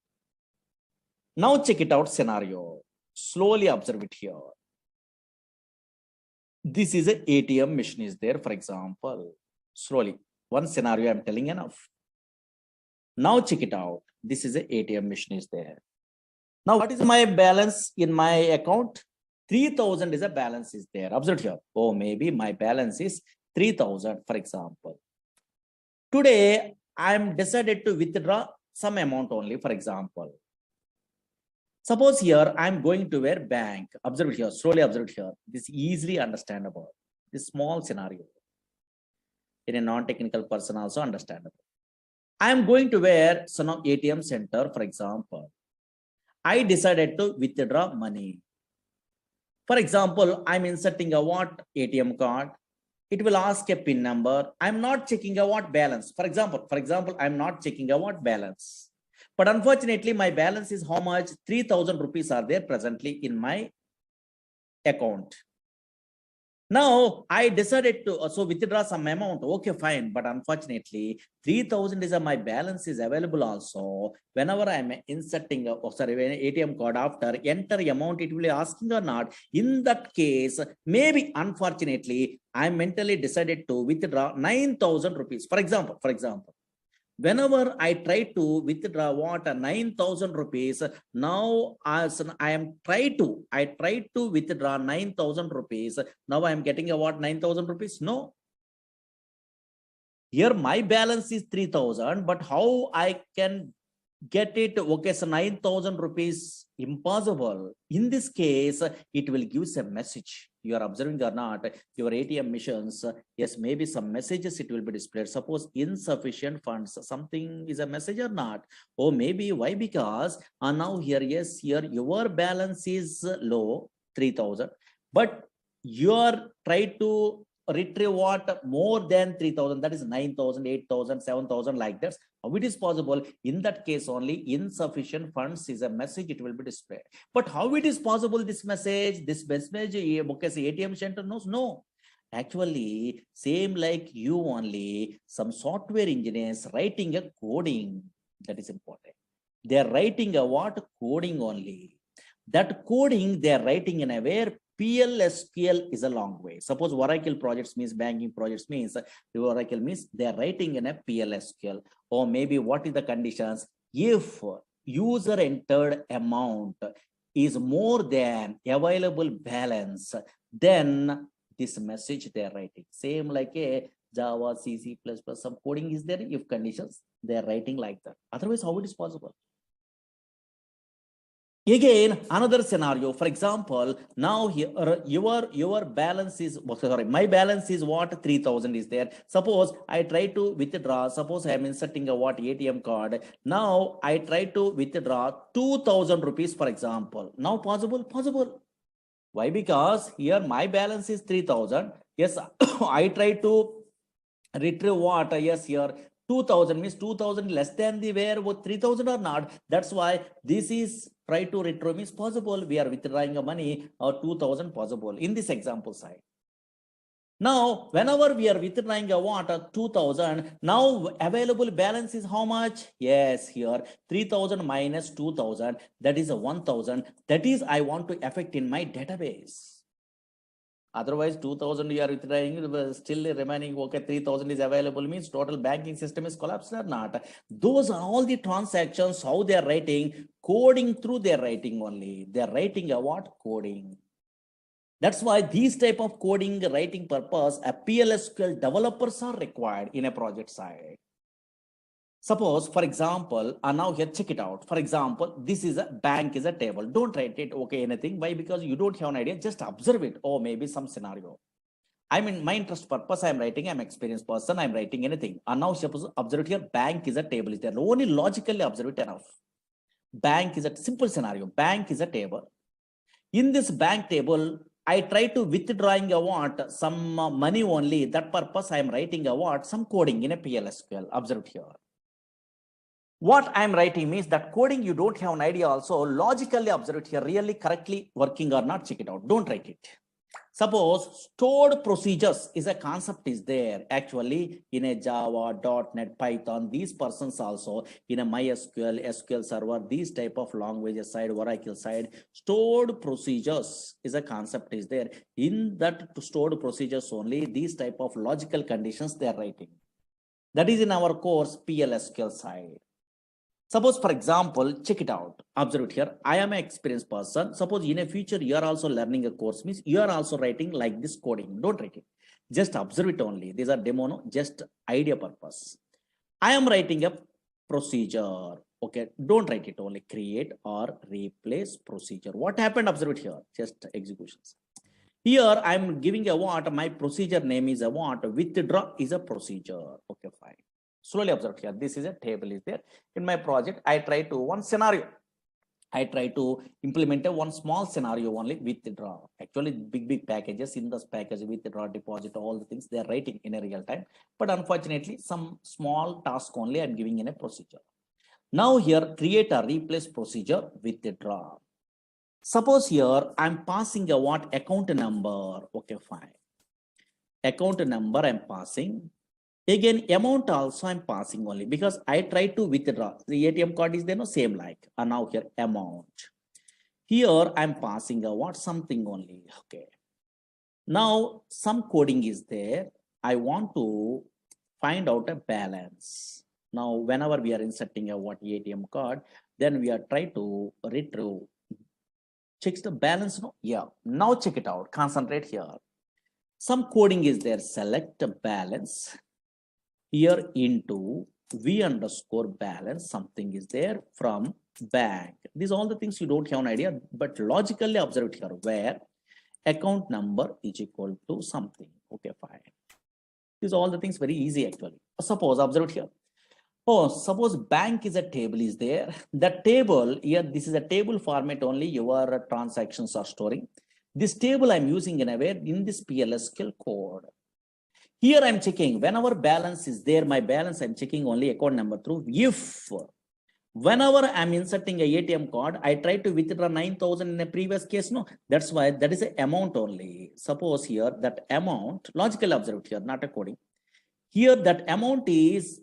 Now check it out scenario. Slowly observe it here. This is an ATM machine is there, for example. Slowly. One scenario I'm telling enough. Now check it out. This is an ATM machine is there. Now what is my balance in my account? 3000 is a balance is there. Observe here. Oh, maybe my balance is 3000, for example. Today, I'm decided to withdraw some amount only, for example. Suppose here, I'm going to where bank. Observe here, slowly observe here. This is easily understandable. This small scenario. In a non-technical person also understandable. I'm going to where some ATM center, for example. I decided to withdraw money. For example, I'm inserting a what ATM card. It will ask a PIN number. I'm not checking a what balance. For example, I'm not checking a what balance. But unfortunately, my balance is how much? 3000 rupees are there presently in my account. Now I decided to also withdraw some amount. Okay, fine. But unfortunately, 3,000 is my balance is available also. Whenever I'm inserting when ATM card after enter amount, it will be asking or not. In that case, maybe unfortunately, I mentally decided to withdraw 9,000 rupees. For example, whenever I try to withdraw what 9,000 rupees, now as I try to withdraw 9,000 rupees. Now I am getting a what 9,000 rupees? No. Here my balance is 3,000, but how I can get it? Okay, so 9,000 rupees impossible. In this case, it will give a message. You are observing or not, your ATM machines, yes, maybe some messages it will be displayed. Suppose insufficient funds, something is a message or not. Or maybe why? Because now here, yes, here your balance is low, 3,000, but you are trying to retrieve what more than 3,000, that is 9,000, 8,000, 7,000 like that. How it is possible? In that case only insufficient funds is a message, it will be displayed. But how it is possible this message ATM center knows? No. Actually, same like you only, some software engineers writing a coding, that is important. They are writing a what? Coding only. That coding they are writing in a where PLSQL is a long way. Suppose Oracle projects means banking projects means Oracle means they are writing in a PLSQL. Or maybe what is the conditions? If user entered amount is more than available balance, then this message they are writing. Same like a Java, C++, some coding is there. If conditions, they are writing like that. Otherwise, how it is possible? Again, another scenario. For example, now here your balance is my balance is what 3,000 is there. Suppose I try to withdraw. Suppose I am inserting a what ATM card. Now I try to withdraw 2,000 rupees, for example. Now possible. Why? Because here my balance is 3,000. Yes, I try to retrieve what? Yes, here 2,000 means 2,000 less than the where what 3,000 or not. That's why this is try to retrieve means possible. We are withdrawing a money or 2,000 possible in this example side. Now, whenever we are withdrawing a what 2,000, now available balance is how much? Yes, here 3,000 minus 2,000, that is a 1,000. That is I want to affect in my database. Otherwise, 2,000 you are withdrawing, still remaining, okay, 3,000 is available, means total banking system is collapsed or not. Those are all the transactions, how they are writing, coding through their writing only. They are writing a what? Coding. That's why these type of coding writing purpose, a PLSQL developers are required in a project side. Suppose, for example, now here, check it out. For example, this is a bank is a table. Don't write it, okay, anything. Why? Because you don't have an idea. Just observe it. Or maybe some scenario. I mean, my interest purpose, I'm writing, I'm experienced person, I'm writing anything. And now suppose, observe it here, bank is a table. Is there only logically observe it enough. Bank is a simple scenario. Bank is a table. In this bank table, I try to withdrawing a what? Some money only. That purpose, I'm writing a what? Some coding in a PLSQL. Observe it here. What I'm writing means that coding you don't have an idea also. Logically observe it here, really correctly working or not, check it out. Don't write it. Suppose stored procedures is a concept is there actually in a Java, .NET, Python. These persons also in a MySQL, SQL Server, these type of languages side, Oracle side, stored procedures is a concept is there. In that stored procedures only, these type of logical conditions they are writing. That is in our course PLSQL side. Suppose, for example, check it out. Observe it here. I am an experienced person. Suppose in a future, you are also learning a course, means you are also writing like this coding. Don't write it. Just observe it only. These are demo, no? Just idea purpose. I am writing a procedure. Okay, don't write it only. Create or replace procedure. What happened? Observe it here. Just executions. Here, I'm giving a what? My procedure name is a what? Withdraw is a procedure. Okay, fine. Slowly observe here. This is a table is there. In my project, I try to one scenario. I try to implement a one small scenario only withdraw. Actually, big packages in this package withdraw, deposit, all the things they are writing in a real time. But unfortunately, some small task only I'm giving in a procedure. Now here, create a replace procedure withdraw. Suppose here I'm passing a what account number. Okay, fine. account number I'm passing. Again, amount also I'm passing only because I try to withdraw. The ATM card is there, no same like. And now here amount. Here I'm passing a what something only. Okay. Now some coding is there. I want to find out a balance. Now, whenever we are inserting a what ATM card, then we are trying to retrieve. Checks the balance. No, yeah. Now check it out. Concentrate here. Some coding is there. Select a balance. Here into V underscore balance, something is there from bank. These are all the things you don't have an idea, but logically observe it here where account number is equal to something. Okay, fine. These are all the things very easy actually. Suppose observe it here. Oh, suppose bank is a table is there. The table here, this is a table format only your transactions are storing. This table I'm using in a way in this PLSQL code. Here I'm checking whenever balance is there, my balance I'm checking only account number through. If whenever I'm inserting a ATM card, I try to withdraw 9,000 in a previous case. No, that's why that is an amount only. Suppose here that amount, logical observed here, not a coding. Here that amount is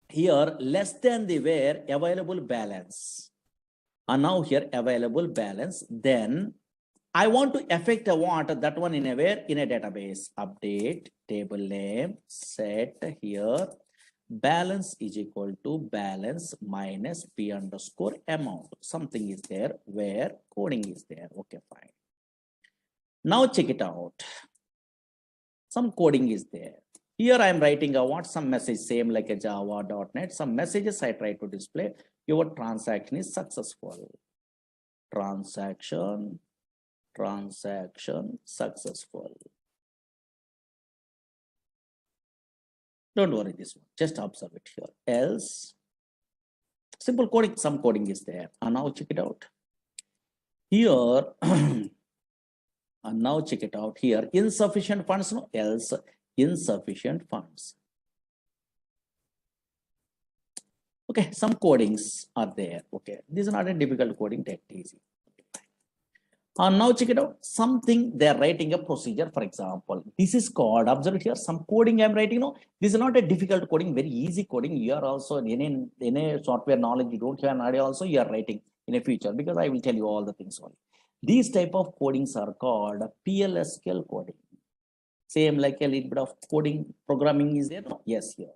here less than the where available balance. And now here available balance, then I want to affect a what that one in a where in a database. Update table name, set here balance is equal to balance minus P underscore amount. Something is there where coding is there. Okay, fine. Now check it out. Some coding is there. Here I am writing a what some message same like a java.net. Some messages I try to display. Your transaction is successful. Transaction successful. Don't worry this one, just observe it here. Else, simple coding, some coding is there. And now check it out. Here, and now check it out here. Insufficient funds, no, else insufficient funds. Okay, some codings are there. Okay, this is not a difficult coding, take it easy. And now check it out. Something they are writing a procedure, for example. This is called, observe it here, some coding I'm writing. No, this is not a difficult coding, very easy coding. You are also in a software knowledge, you don't have an idea also, you are writing in a future because I will tell you all the things only. These type of codings are called PLSQL coding. Same like a little bit of coding programming is there. No? Yes, here.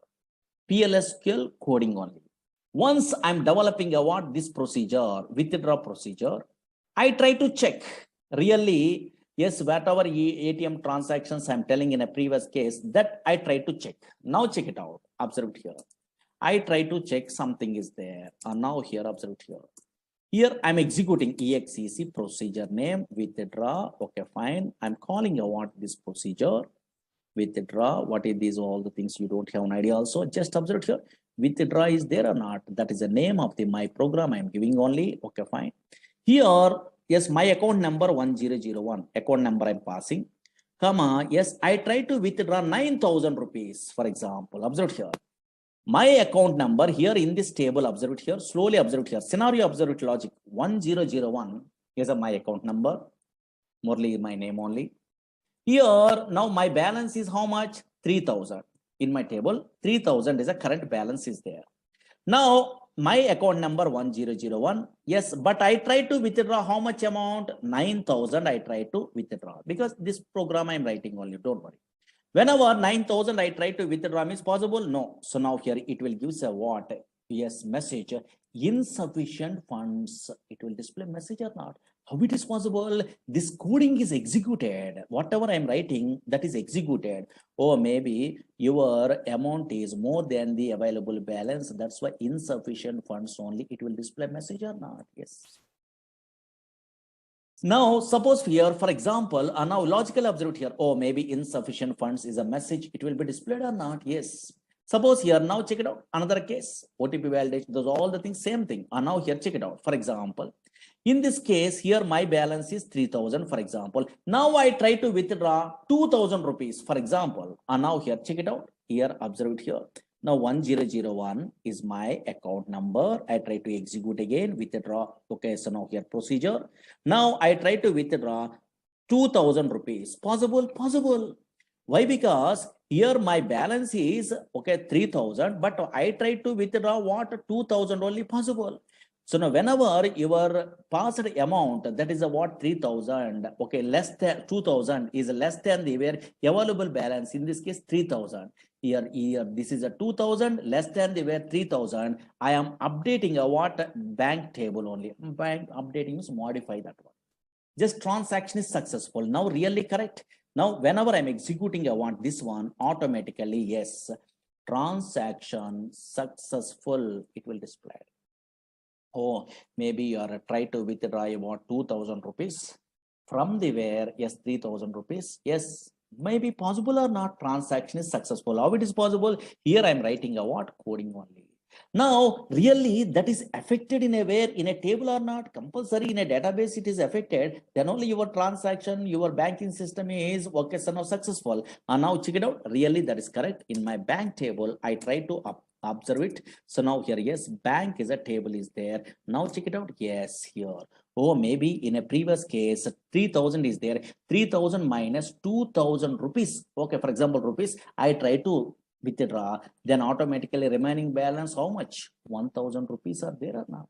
PLSQL coding only. Once I'm developing a what this procedure, withdraw procedure, I try to check really, yes, whatever ATM transactions I'm telling in a previous case that I try to check. Now check it out. Observe it here. I try to check something is there. And now here, observe it here. Here I'm executing exec procedure name withdraw. Okay, fine. I'm calling a what this procedure withdraw. What is these all the things you don't have an idea also. Just observe it here. Withdraw is there or not? That is the name of the my program I'm giving only. Okay, fine. Here, yes, my account number 1001, account number I'm passing, comma, yes, I try to withdraw 9,000 rupees, for example. Observe here. My account number here in this table, observe it here, slowly observe it here. Scenario, observe it logic. 1001 is my account number. Murali is my name only. Here, now my balance is how much? 3,000. In my table, 3,000 is a current balance is there. Now, my account number 1001, yes, but I try to withdraw how much amount? 9,000 I try to withdraw because this program I'm writing only, don't worry. Whenever 9,000 I try to withdraw means possible? No. So now here it will give a what? Yes, message, insufficient funds. It will display message or not. How it is possible? This coding is executed. Whatever I'm writing, that is executed. Or maybe your amount is more than the available balance. That's why insufficient funds only. It will display message or not. Yes. Now, suppose here, for example, now logical observe here. Oh, maybe insufficient funds is a message. It will be displayed or not? Yes. Suppose here, now check it out. Another case, OTP validation, those all the things, same thing. And now here, check it out. For example, in this case, here my balance is 3,000, for example. Now I try to withdraw 2,000 rupees, for example. And now here, check it out. Here, observe it here. Now 1001 is my account number. I try to execute again, withdraw. Okay, so now here procedure. Now I try to withdraw 2,000 rupees. Possible? Possible. Why? Because here my balance is okay 3,000, but I try to withdraw what 2,000 only possible. So now whenever your passed amount, that is a what 3,000, okay, less than 2,000 is less than the available balance, in this case 3,000. Here this is a 2,000 less than the 3,000. I am updating a what bank table only. Bank updating is modify that one. Just transaction is successful. Now really correct. Now whenever I'm executing, I want this one automatically, yes, transaction successful, it will display. Oh, maybe you are try to withdraw about 2,000 rupees from the where, yes, 3,000 rupees, yes, maybe possible or not, transaction is successful. How it is possible? Here I'm writing a what coding only. Now really that is affected in a where, in a table or not, compulsory in a database it is affected, then only your transaction, your banking system is okay, so now successful. And now check it out, really that is correct. In my bank table I try to observe it. So now here, yes, bank is a table is there. Now check it out, yes, here. Oh, maybe in a previous case 3,000 is there, 3,000 minus 2,000 rupees, okay, for example rupees, I try to withdraw, then automatically remaining balance how much, 1,000 rupees are there or not?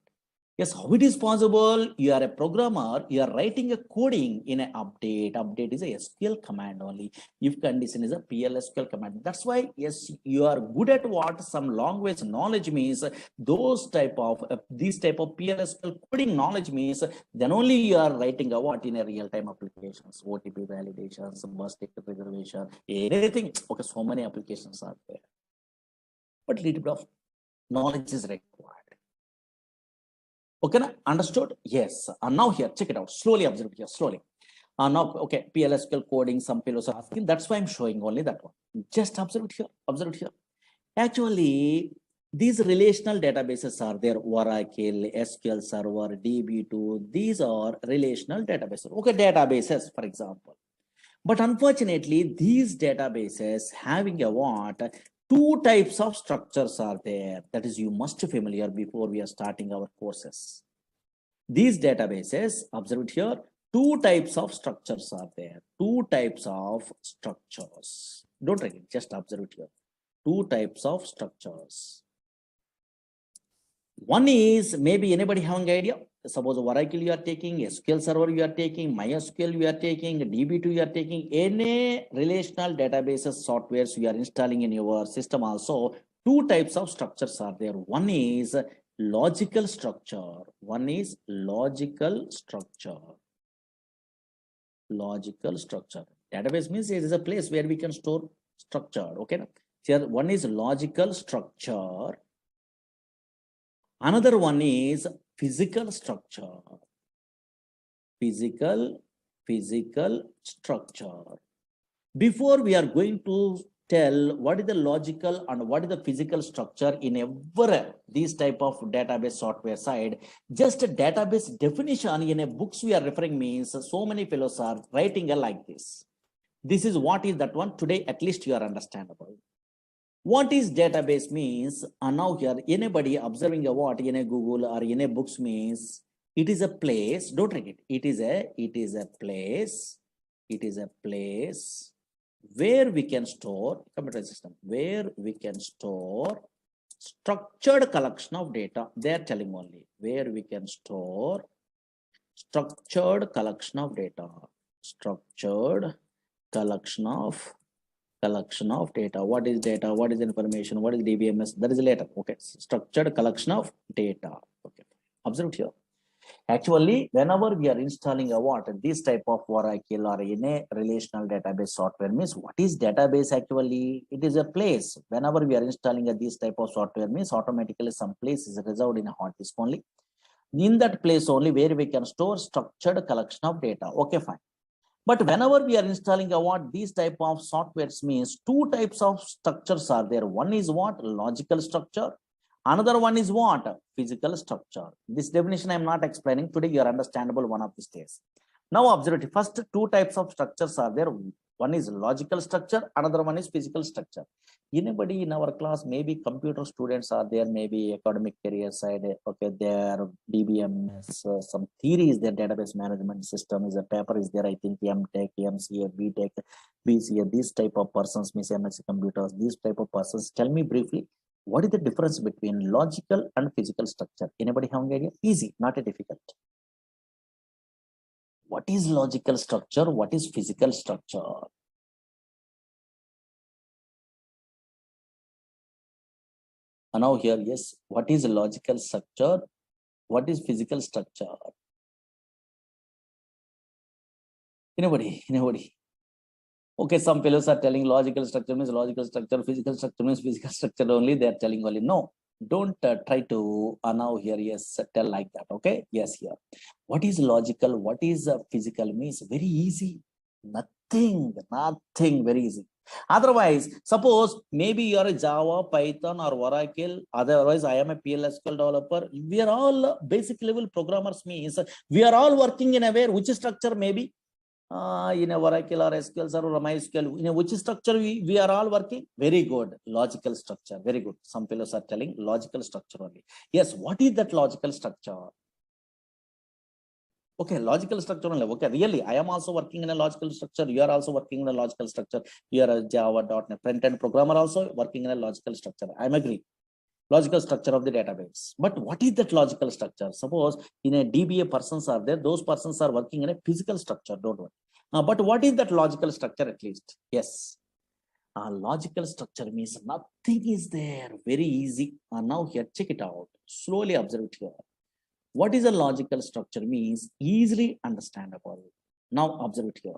Yes, how it is possible? You are a programmer, you are writing a coding in an update. Update is a SQL command only. If condition is a PLSQL command. That's why, yes, you are good at what some language knowledge means. Those type of these type of PLSQL coding knowledge means, then only you are writing a what in a real-time applications, OTP validations, bus ticket reservation, anything. Okay, so many applications are there. But little bit of knowledge is required. Okay, understood? Yes. Now here, check it out. Slowly observe here, slowly. Now, okay, PLSQL coding, some fellows are asking. That's why I'm showing only that one. Just observe it here. Observe it here. Actually, these relational databases are there. Oracle, SQL Server, DB2. These are relational databases. Okay, databases, for example. But unfortunately, these databases having a what? Two types of structures are there. That is, you must be familiar before we are starting our courses. These databases, observe it here, two types of structures are there. Two types of structures. Don't write it, just observe it here. Two types of structures. One is, maybe anybody having idea? Suppose Oracle you are taking, SQL Server you are taking, MySQL you are taking, DB2 you are taking, any relational databases softwares you are installing in your system also, two types of structures are there. One is logical structure. One is logical structure. Logical structure. Database means it is a place where we can store structure. Okay. Here one is logical structure. Another one is physical structure. Physical structure. Before we are going to tell what is the logical and what is the physical structure in ever these type of database software side, just a database definition in a books we are referring means so many fellows are writing like this. This is what is that one. Today at least you are understandable. What is database means, and now here anybody observing a what in a Google or in a books means it is a place. Don't read it. It is a place. It is a place where we can store computer system, where we can store structured collection of data. They are telling only where we can store structured collection of data. Structured collection of data. What is data? What is information? What is DBMS? That is later. Okay, structured collection of data. Okay, observe here. Actually, whenever we are installing a what, this type of Oracle or any relational database software means what is database actually? It is a place. Whenever we are installing this type of software means automatically some place is reserved in a hard disk only. In that place only where we can store structured collection of data. Okay, fine. But whenever we are installing a what, these type of softwares means two types of structures are there. One is what? Logical structure. Another one is what? Physical structure. This definition I am not explaining. Today you are understandable one of these days. Now observe it. First two types of structures are there. One is logical structure, another one is physical structure. Anybody in our class, maybe computer students are there, maybe academic career side, okay, there DBMS, some theories, their database management system is a paper is there, I think MTech, MCA, BTech, BCA, these type of persons, Miss MSc computers, these type of persons. Tell me briefly, what is the difference between logical and physical structure? Anybody have an idea? Easy, not a difficult. What is logical structure? What is physical structure? And now here, yes, what is logical structure? What is physical structure? Anybody? Anybody? Okay, some fellows are telling logical structure means logical structure, physical structure means physical structure only. They are telling only no. Don't try to now here, yes, tell like that. Okay, yes, here. What is logical? What is physical means very easy. Nothing, very easy. Otherwise, suppose maybe you are a Java, Python, or Oracle. Otherwise, I am a PLSQL developer. We are all basic level programmers. Means we are all working in a way which structure maybe. In a Oracle or SQL or MySQL, in a which structure we are all working? Very good. Logical structure. Very good. Some fellows are telling logical structure only. Yes, what is that logical structure? Okay, logical structure only. Okay, really, I am also working in a logical structure. You are also working in a logical structure. You are a Java.NET front-end programmer also working in a logical structure. I'm agree. Logical structure of the database. But what is that logical structure? Suppose in a DBA persons are there, those persons are working in a physical structure, don't worry. But what is that logical structure at least? Yes. Logical structure means nothing is there. Very easy. Now here, check it out. Slowly observe it here. What is a logical structure means easily understandable. Now observe it here.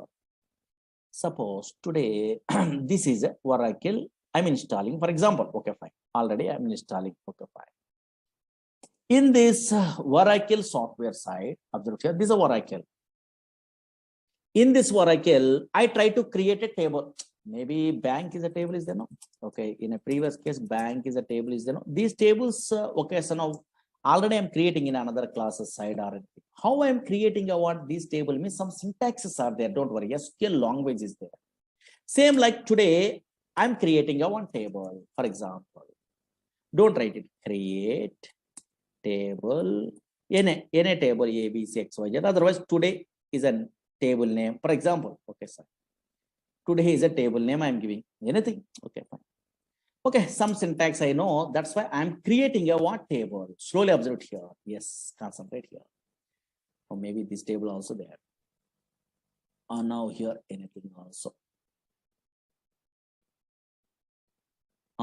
Suppose today, this is a Oracle. I'm installing, for example, okay, fine. Already I'm installing, okay, fine. In this Oracle software side, observe here, this is a Oracle. In this Oracle, I try to create a table. Maybe bank is a table, is there no? Okay, in a previous case, bank is a table, is there no? These tables, okay, so now already I'm creating in another classes side or how I'm creating what this table means some syntaxes are there, don't worry. SQL language is there. Same like today, I'm creating one table, for example. Don't write it. Create table in a table A, B, C, X, Y, Z. Otherwise, today is a table name. For example, okay, sir. Today is a table name I'm giving. Anything? Okay, fine. Okay, some syntax I know. That's why I'm creating a what table. Slowly observe it here. Yes, concentrate here. Or maybe this table also there. Or now here anything also.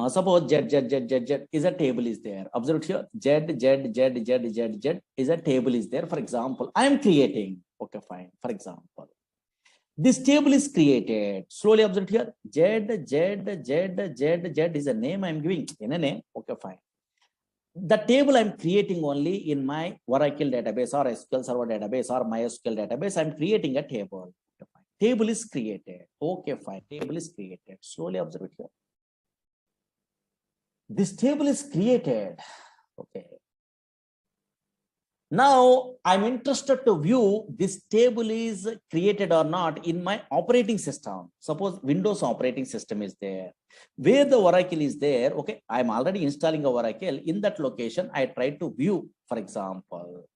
Suppose Z is a table is there. Observe here. Z is a table is there. For example, I am creating. Okay, fine. For example, this table is created. Slowly observe here. Z is a name I am giving. In a name. Okay, fine. The table I'm creating only in my Oracle database or SQL Server database or MySQL database. I'm creating a table. Okay, fine. Table is created. Okay, fine. Table is created. Slowly observe it here. This table is created. Okay. Now I'm interested to view this table is created or not in my operating system. Suppose Windows operating system is there. Where the Oracle is there, okay, I'm already installing a Oracle. In that location, I try to view, for example,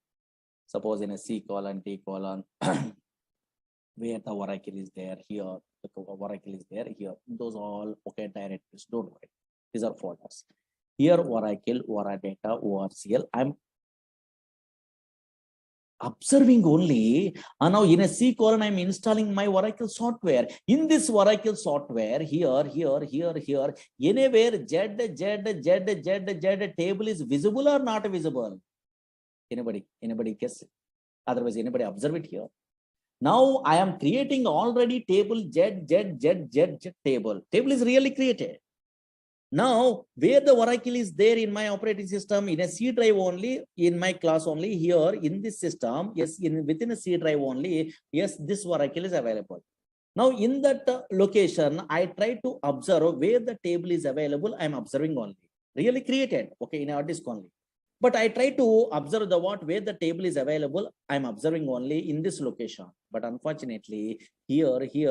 suppose in a C colon, T colon, where the Oracle is there, here, the Oracle is there, here. Those all, okay, directories, don't worry. These are folders. Here, Oracle, Oradata, ORCL. I'm observing only. And now in a C colon, I'm installing my Oracle software. In this Oracle software, here, anywhere Z table is visible or not visible? Anybody guess it? Otherwise, anybody observe it here? Now I am creating already table Z table. Table is really created. Now, where the Oracle is there in my operating system, in a C drive only, in my class only, here in this system, yes, within a C drive only, yes, this Oracle is available. Now, in that location, I try to observe where the table is available. I'm observing only. Really created, okay, in our disk only. But I try to observe the where the table is available. I'm observing only in this location. But unfortunately, here, Z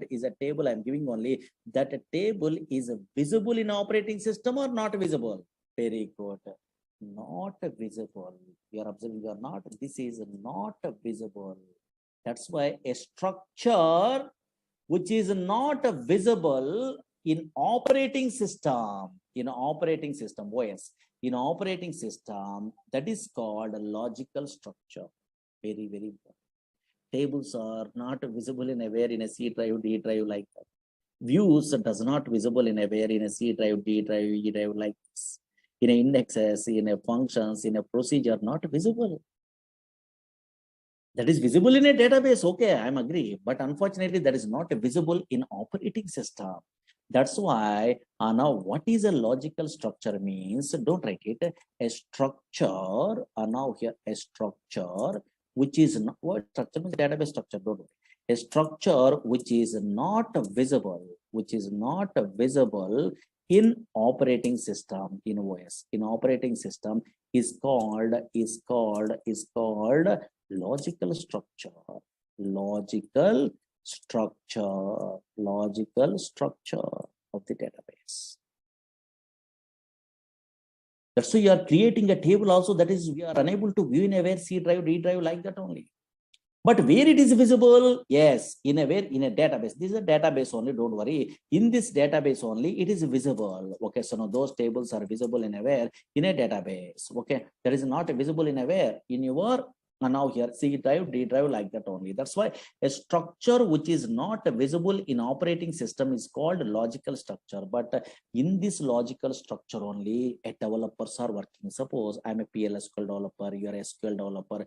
is a table I'm giving only. That table is visible in operating system or not visible? Very good. Not visible. You are observing, you are not. This is not visible. That's why a structure which is not visible in operating system, OS, in operating system, that is called a logical structure. Very, very important. Tables are not visible in a where in a C drive, D drive like that. Views does not visible in a where in a C drive, D drive, E drive like this. In a indexes, in a functions, in a procedure, not visible. That is visible in a database, okay, I'm agree. But unfortunately, that is not visible in operating system. That's why now what is a logical structure means, don't write it, a structure, now here a structure, which is not, what structure means database structure, don't worry. A structure which is not visible, in operating system, in OS, in operating system is called logical structure, logical structure of the database. That's why you are creating a table also, that is we are unable to view in a where C drive, D drive like that only. But where it is visible, yes, in a database. This is a database only, don't worry. In this database only, it is visible. Okay, so now those tables are visible in a where in a database. Okay, that is not visible in a where in your now here C drive, D drive like that only. That's why a structure which is not visible in operating system is called logical structure. But in this logical structure only, a developers are working. Suppose I'm a PLSQL developer, you are a SQL developer,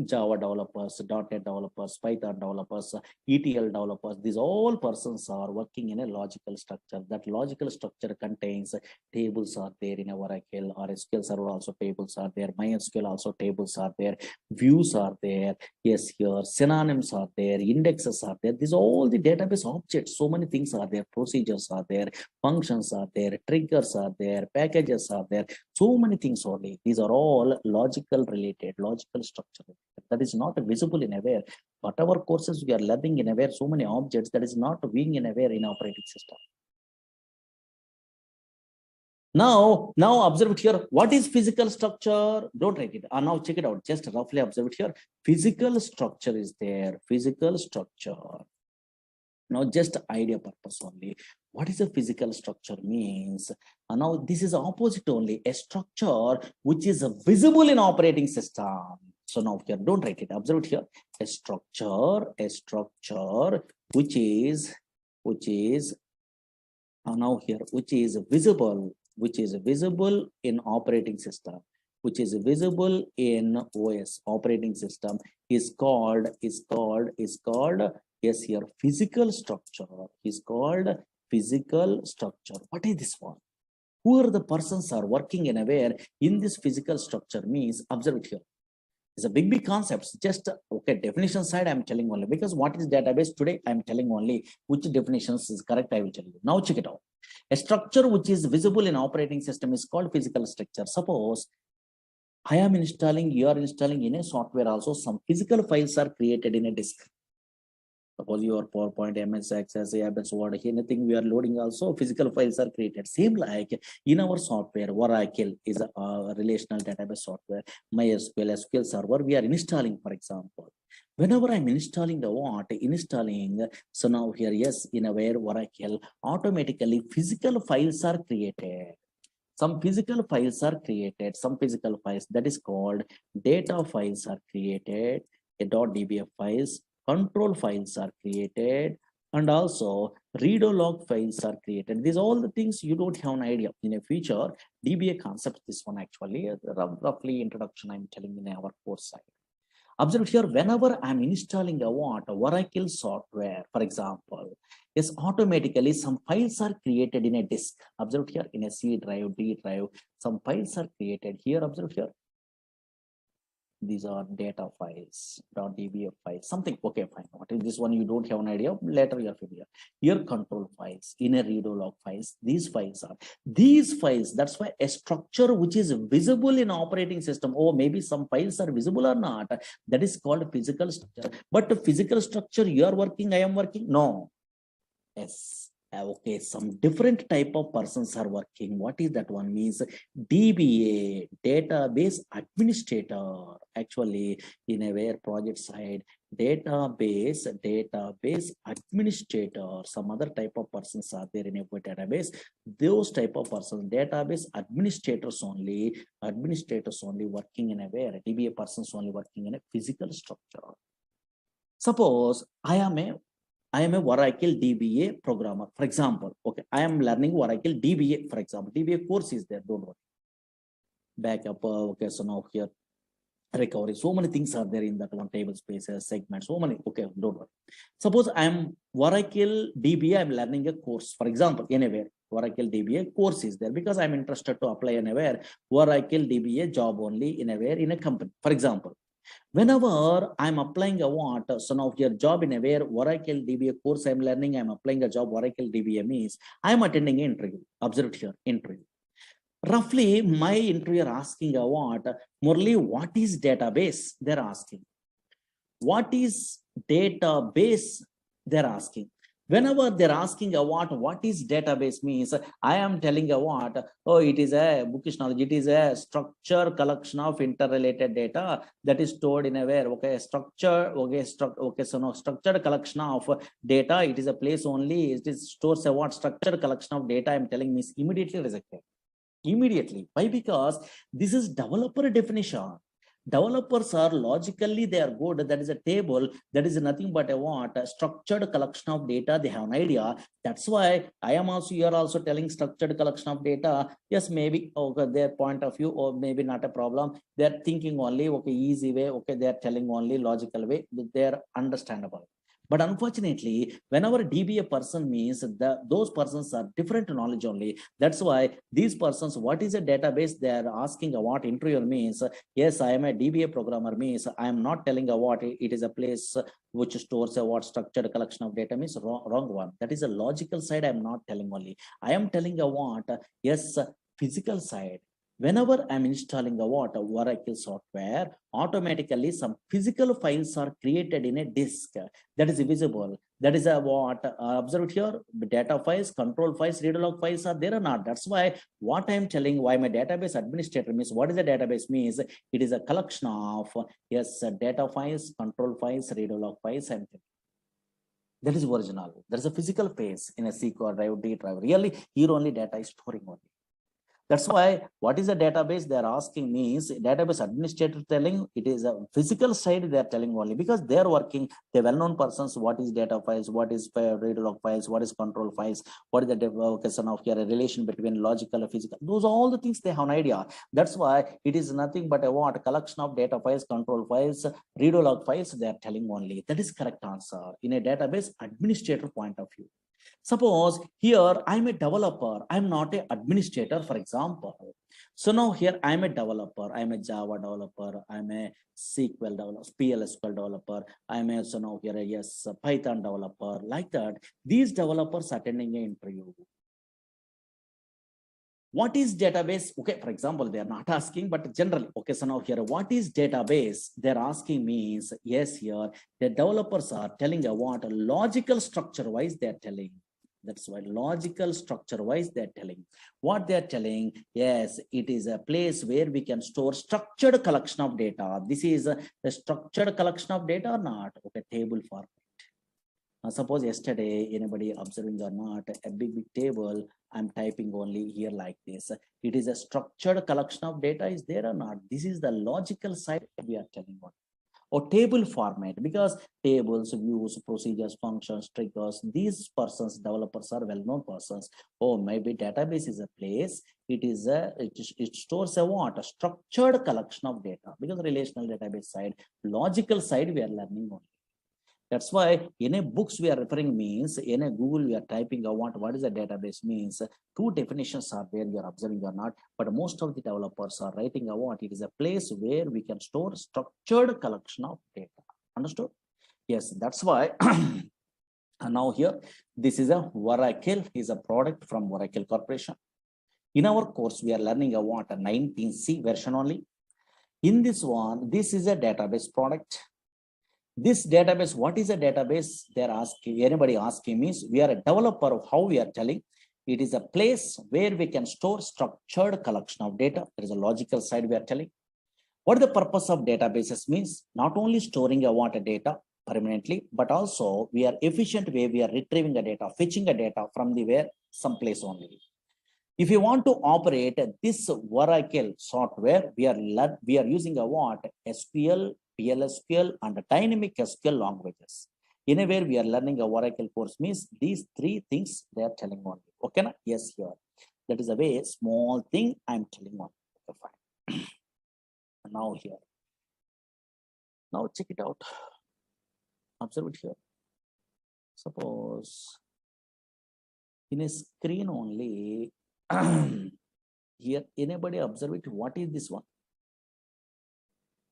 Java developers, .NET developers, Python developers, ETL developers. These all persons are working in a logical structure. That logical structure contains tables are there in a Oracle or SQL Server, also tables are there. MySQL also tables are there. Views are there. Yes, here synonyms are there. Indexes are there. These are all the database objects. So many things are there. Procedures are there. Functions are there. Triggers are there. Packages are there. So many things only. These are all logical related, logical structure. That is not visible in aware. Whatever courses we are learning in aware, so many objects that is not being in aware in operating system. Now observe it here. What is physical structure? Don't write it. Now check it out. Just roughly observe it here. Physical structure is there. Physical structure. Now just idea purpose only. What is a physical structure means? Now this is opposite only. A structure which is visible in operating system. So now here, don't write it. Observe it here. A structure which is now here, which is visible in operating system, which is visible in OS operating system is called yes here physical structure is called physical structure. What is this one? Who are the persons are working in aware in this physical structure means, observe it here. It's a big concepts. Just okay, definition side I'm telling only, because what is database today I'm telling only which definitions is correct I will tell you. Now check it out. A structure which is visible in operating system is called physical structure. Suppose I am installing, you are installing in a software also, some physical files are created in a disk. Suppose your PowerPoint, MS Access, ABS, Word, anything we are loading also, physical files are created. Same like in our software, Oracle is a relational database software. MySQL, SQL Server, we are installing, for example. Whenever I'm installing the so now here, yes, in aware Oracle, automatically physical files are created. Some physical files are created, some physical files that is called data files are created, a .dbf files, control files are created, and also read log files are created. These are all the things you don't have an idea. In a future, DBA concept, this one actually, roughly introduction I'm telling in our course side. Observe here, whenever I'm installing a Oracle software, for example, yes, automatically some files are created in a disk. Observe here, in a C drive, D drive, some files are created here. Observe here. These are data files, .dbf files, something. Okay, fine. What is this one? You don't have an idea. Later you're familiar. Your control files, inner redo log files. These files are these files. That's why a structure which is visible in operating system. Oh, maybe some files are visible or not. That is called physical structure. But the physical structure you are working, I am working. No. Yes. Okay, some different type of persons are working. What is that one? Means DBA, database administrator. Actually, in a where project side, database administrator. Some other type of persons are there in a database. Those type of persons, database administrators only working in a where DBA persons only working in a physical structure. Suppose I am a Oracle DBA programmer, for example. Okay, I am learning Oracle DBA, for example. DBA course is there, don't worry. Backup, okay, so now here, recovery, so many things are there in that one, table spaces, segments, so many, okay, don't worry. Suppose I am Oracle DBA, I am learning a course, for example, anywhere, Oracle DBA course is there because I am interested to apply anywhere, Oracle DBA job only anywhere in a company, for example. Whenever I'm applying a what, so now your job in a where Oracle DBA course I'm learning, I'm applying a job Oracle DBA means I'm attending an interview. Observe here, interview. Roughly, my interviewer asking a what, Murali, what is database? They're asking. What is database? They're asking. Whenever they're asking a what is database means, I am telling a what, oh, it is a bookish knowledge, it is a structure collection of interrelated data that is stored in a where, okay, structure, okay, so no, structured collection of data, it is a place only, it is stores a what, structured collection of data, I'm telling means immediately rejected. Immediately. Why? Because this is developer definition. Developers are logically they are good. That is a table that is nothing but a what, a structured collection of data. They have an idea. That's why I am also, you are also telling structured collection of data. Yes, maybe okay, their point of view, or maybe not a problem. They're thinking only okay, easy way. Okay, they're telling only logical way. They're understandable. But unfortunately, whenever DBA person means those persons are different knowledge only. That's why these persons, what is a database? They are asking a what, interviewer means, yes, I am a DBA programmer means I am not telling a what, it is a place which stores a what, structured collection of data means wrong one. That is a logical side. I am not telling only. I am telling a what, yes, physical side. Whenever I'm installing a what, a Oracle software, automatically some physical files are created in a disk that is visible. That is a what, observe here, data files, control files, read log files are there or not. That's why what I'm telling, why my database administrator means, what is a database means, it is a collection of, yes, data files, control files, read log files, and that is original. There is a physical phase in a SQL drive, D drive. Really, here only data is storing only. That's why what is a database they're asking means database administrator telling it is a physical side they're telling only because they're working, the well-known persons, what is data files, what is read log files, what is control files, what is the devocation of here, a relation between logical and physical. Those are all the things they have an idea. That's why it is nothing but a what, a collection of data files, control files, read log files, they're telling only. That is correct answer in a database administrator point of view. Suppose here I'm a developer, I'm not an administrator, for example. So now here I'm a developer, I'm a Java developer, I'm a SQL developer, PLSQL developer, I'm a, so now here a yes, a Python developer, like that. These developers attending an interview. What is database? Okay, for example, they are not asking, but generally, okay, so now here, what is database? They're asking means, yes, here, the developers are telling a what, a logical structure wise, they're telling. That's why logical structure wise, they're telling. What they're telling, yes, it is a place where we can store structured collection of data. This is a structured collection of data or not? Okay, table format. Suppose yesterday, anybody observing or not, a big table, I'm typing only here like this. It is a structured collection of data, is there or not? This is the logical side we are telling about. Or table format, because tables, views, procedures, functions, triggers, these persons, developers are well-known persons. Oh, maybe database is a place, it stores a what? A structured collection of data, because relational database side, logical side, we are learning only. That's why in a books we are referring means in a Google we are typing I want what is a database means two definitions are there, you are observing or not, but most of the developers are writing what it is a place where we can store structured collection of data. Understood? Yes, that's why and now here this is a Oracle is a product from Oracle Corporation. In our course we are learning what a 19C version only. In this one, this is a database product. This database, what is a database? They're asking, anybody asking means we are a developer of how we are telling. It is a place where we can store structured collection of data. There is a logical side we are telling. What the purpose of databases means? Not only storing a data permanently, but also we are efficient way we are retrieving the data, fetching the data from the where some place only. If you want to operate this Oracle software, we are using a what? SQL, PLSQL, and dynamic SQL languages. Anywhere we are learning a Oracle course means these three things they are telling only. Okay, na? Yes, here. That is a very small thing I'm telling on. Okay, fine. Now here. Now check it out. Observe it here. Suppose in a screen only. Here, anybody observe it? What is this one?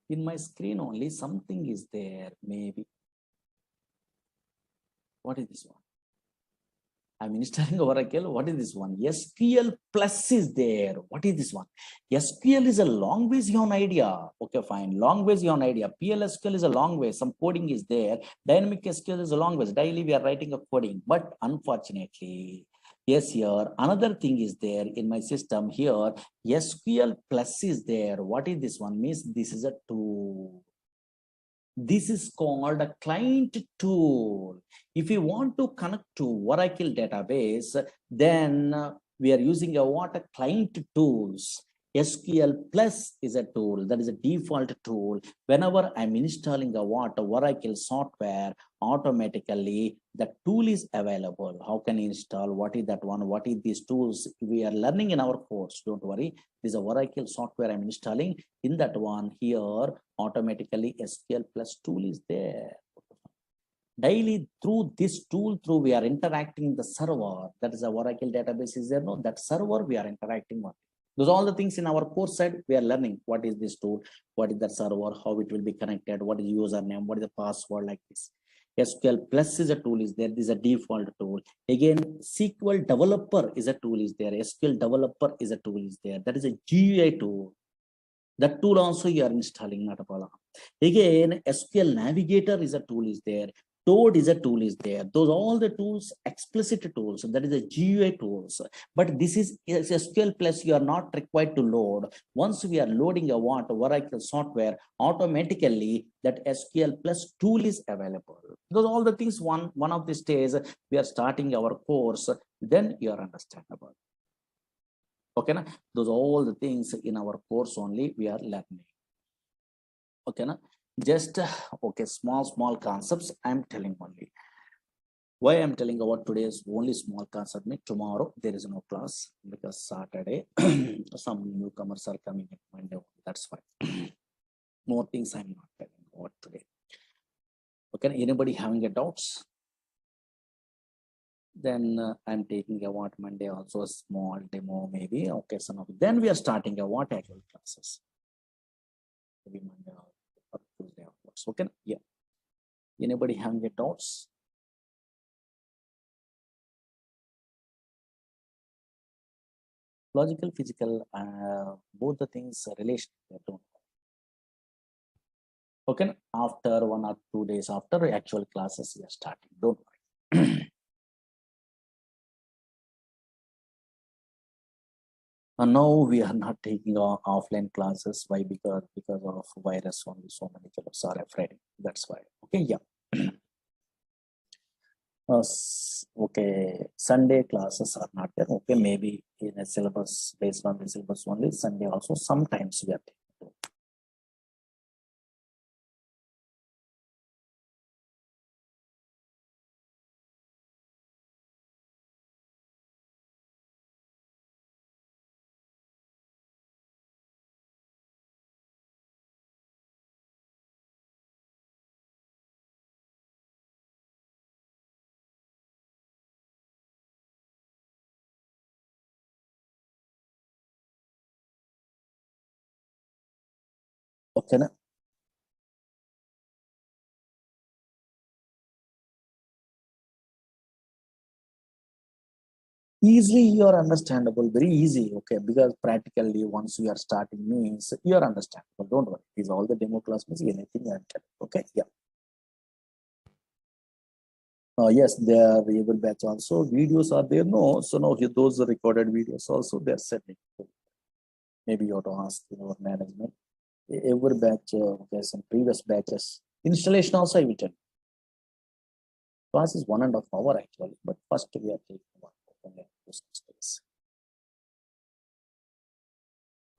In my screen only, something is there, maybe. What is this one? I'm installing Oracle. What is this one? SQL plus is there. What is this one? SQL is a language you have an idea. Okay, fine. Language you have an idea. PLSQL is a language. Some coding is there. Dynamic SQL is a language. Daily we are writing a coding. But unfortunately, yes, here another thing is there in my system here. SQL plus is there. What is this one? Means this is a tool. This is called a client tool. If you want to connect to Oracle database, then we are using a client tools. SQL plus is a tool, that is a default tool. Whenever I'm installing a Oracle software, automatically the tool is available. How can you install? What is that one? What is these tools? We are learning in our course. Don't worry. This is a Oracle software I'm installing. In that one here, automatically SQL plus tool is there. Daily through this tool, we are interacting the server. That is a Oracle database is there. No, that server we are interacting on. Those are all the things in our course side we are learning. What is this tool? What is that server? How it will be connected? What is the username? What is the password like this? SQL plus is a tool is there. This is a default tool. Again, SQL developer is a tool is there. SQL developer is a tool is there. That is a GUI tool. That tool also you are installing, not a problem. Again, SQL Navigator is a tool is there. Toad is a tool is there. Those all the tools, explicit tools. That is a GUI tools. But this is SQL plus you are not required to load. Once we are loading a Oracle software, automatically that SQL plus tool is available. Those all the things one of these days we are starting our course, then you are understandable. Okay, na? Those all the things in our course only we are learning. Okay, na? Just okay, small concepts I'm telling only. Why I'm telling about today's only small concept? Tomorrow there is no class because Saturday some newcomers are coming in Monday. That's why. More things I'm not telling about today. Okay, anybody having a doubts? Then I'm taking a Monday also a small demo maybe. Okay, so now then we are starting a actual classes. Maybe Monday or Tuesday onwards. Okay, yeah. Anybody having a doubts? Logical, physical, both the things relation. Don't. Okay, after 1 or 2 days after actual classes we are starting. Don't worry. And now we are not taking offline classes. Why? Because of virus only. So many fellows are afraid. That's why. Okay, yeah. Okay, Sunday classes are not there. Okay, maybe in a syllabus based on the syllabus only. Sunday also sometimes we are taking. Okay, na? Easily you are understandable, very easy, okay, because practically once you are starting means you are understandable. Don't worry, these all the demo class means anything I tell. Okay, yeah. Yes, there are able batch also. Videos are there. No, so now those are recorded videos also they're sending. Maybe you have to ask your management. Every batch, okay, some previous batches. Installation also I will tell. Class is 1.5 hours actually, but first we are taking one.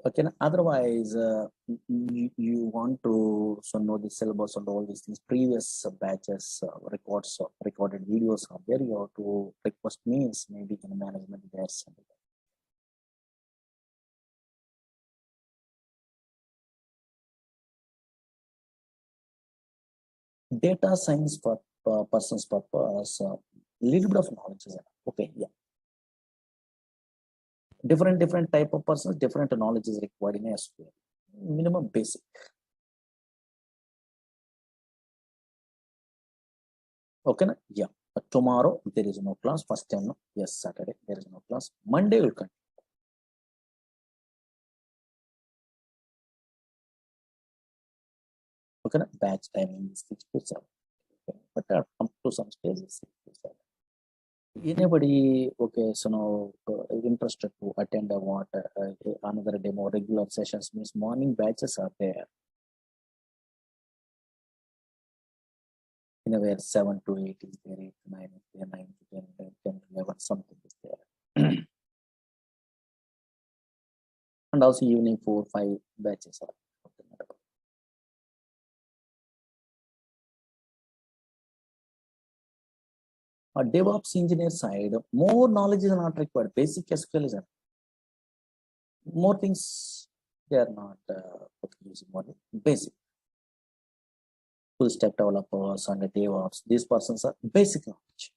Okay, otherwise, you want to so know the syllabus and all these things. Previous batches records recorded videos are there. You have to request means maybe in management there's data science for person's purpose. Little bit of knowledge is enough. Okay, yeah. Different type of persons, different knowledge is required in SQL. Minimum basic. Okay, na? Yeah. But tomorrow there is no class. First time, no? Yes, Saturday there is no class. Monday will continue. Okay, na? Batch timing is 6 to 7. Okay. But up to some stages 6 to 7. Anybody, okay, so now interested to attend a what another demo regular sessions means morning batches are there. In a way 7 to 8 is there, 8 to 9 is there, 9 to 10, 10 to 11, something is there. And also evening 4, 5 batches are. A DevOps engineer side, more knowledge is not required. Basic SQL is enough. More things they are not using more basic. Full stack developers and the DevOps, these persons are basic knowledge.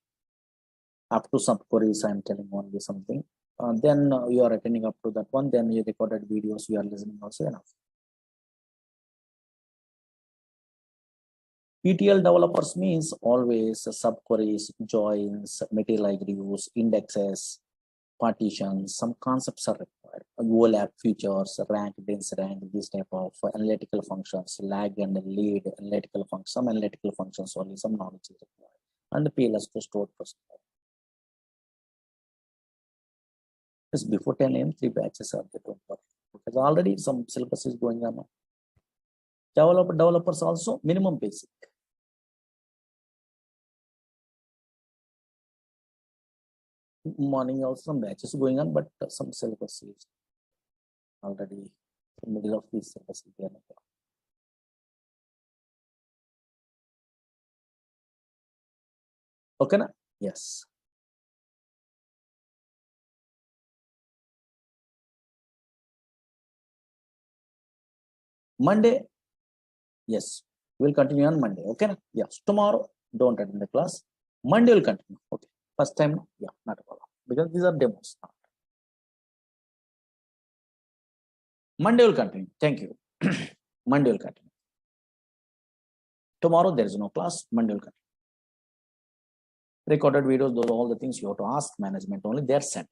Up to some queries, I'm telling only something. Then you are attending up to that one. Then you recorded videos, you are listening also enough. ETL developers means always subqueries, joins, material reviews, indexes, partitions, some concepts are required. Overlap features, rank, dense rank, this type of analytical functions, lag and lead analytical functions, some analytical functions only, some knowledge is required. And the PLS to store procedure. Just before 10 a.m., 3 batches are there. Because already some syllabus is going on. Developers also minimum basic. Morning also some batches going on, but some syllabus is already in the middle of this syllabus. Okay, na? Yes. Monday, yes, we'll continue on Monday. Okay, na? Yes. Tomorrow, don't attend the class. Monday will continue. Okay. First time, yeah, not a problem. Because these are demos. Monday will continue. Thank you. Monday will continue. Tomorrow there is no class. Monday will continue. Recorded videos, those are all the things you have to ask management only. They're sending.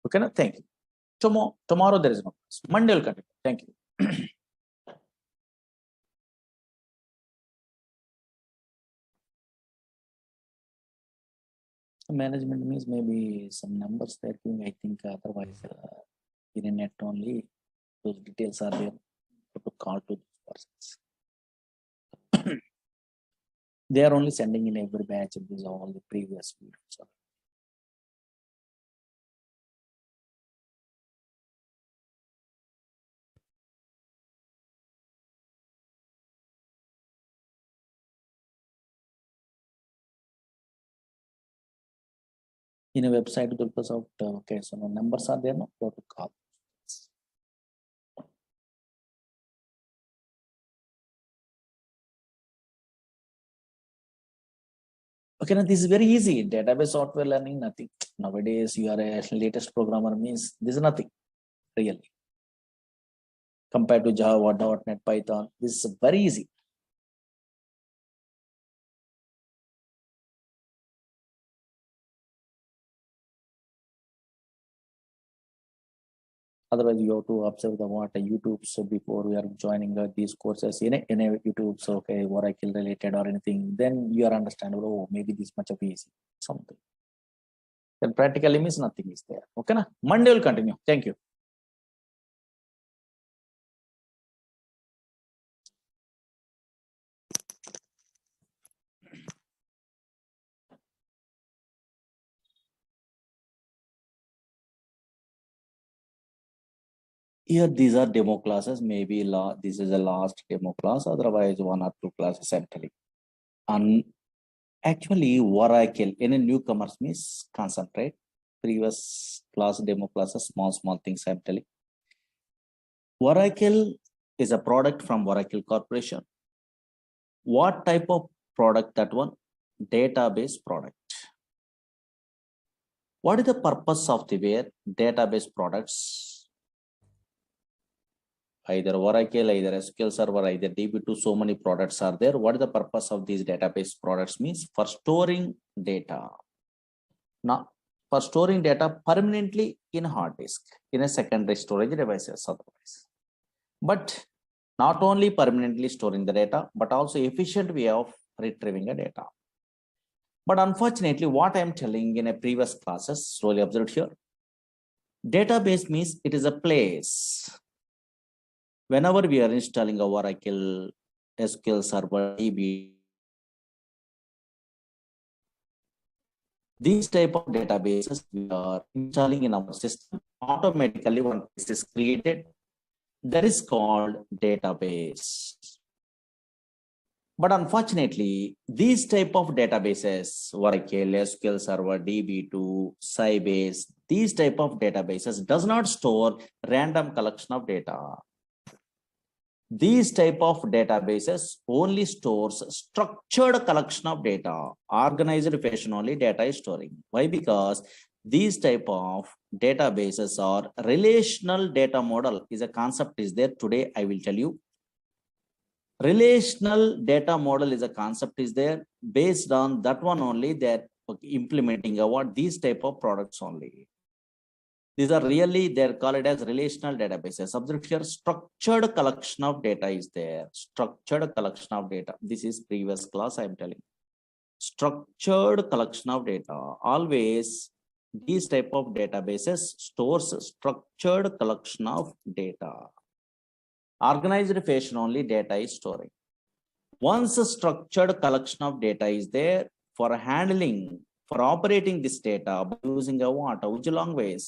Okay, na? Thank you. Tomorrow there is no class. Monday will continue. Thank you. Management means maybe some numbers they're giving. I think otherwise in a net only those details are there to call to those persons. They are only sending in every batch of these all the previous videos. In a website, because of okay, so no numbers are there, no, go to call. Okay, now this is very easy. Database software learning, nothing. Nowadays, you are a latest programmer means this is nothing really compared to Java, .NET, Python. This is very easy. Otherwise, you have to observe the what YouTube. So before we are joining these courses in a YouTube, so okay, Oracle related or anything, then you are understandable. Oh, maybe this much of easy something. Then practically means nothing is there. Okay, na? Monday will continue. Thank you. Here, these are demo classes. Maybe this is the last demo class. Otherwise, 1 or 2 classes I'm telling. And actually, Oracle in a newcomers means concentrate. Previous class demo classes, small things I'm telling. Oracle is a product from Oracle Corporation. What type of product that one? Database product. What is the purpose of the database products? Either Oracle, either SQL Server, either DB2, so many products are there. What is the purpose of these database products means? For storing data. Now, for storing data permanently in hard disk, in a secondary storage devices otherwise. But not only permanently storing the data, but also efficient way of retrieving the data. But unfortunately, what I'm telling in a previous classes, slowly observed here, database means it is a place. Whenever we are installing a Oracle, SQL Server, DB, these type of databases we are installing in our system, automatically one place is created. That is called database. But unfortunately, these type of databases, Oracle, SQL Server, DB2, Sybase, these type of databases does not store random collection of data. These type of databases only stores structured collection of data, organized fashion only data is storing. Why? Because these type of databases are relational data model is a concept is there. Today, I will tell you. Relational data model is a concept is there. Based on that one only, they're implementing what these type of products only. These are really, they're called as relational databases. Observe here, structured collection of data is there. Structured collection of data. This is previous class I'm telling. Structured collection of data. Always these type of databases stores structured collection of data. Organized fashion only data is storing. Once a structured collection of data is there, for handling, for operating this data by using a what? Which language?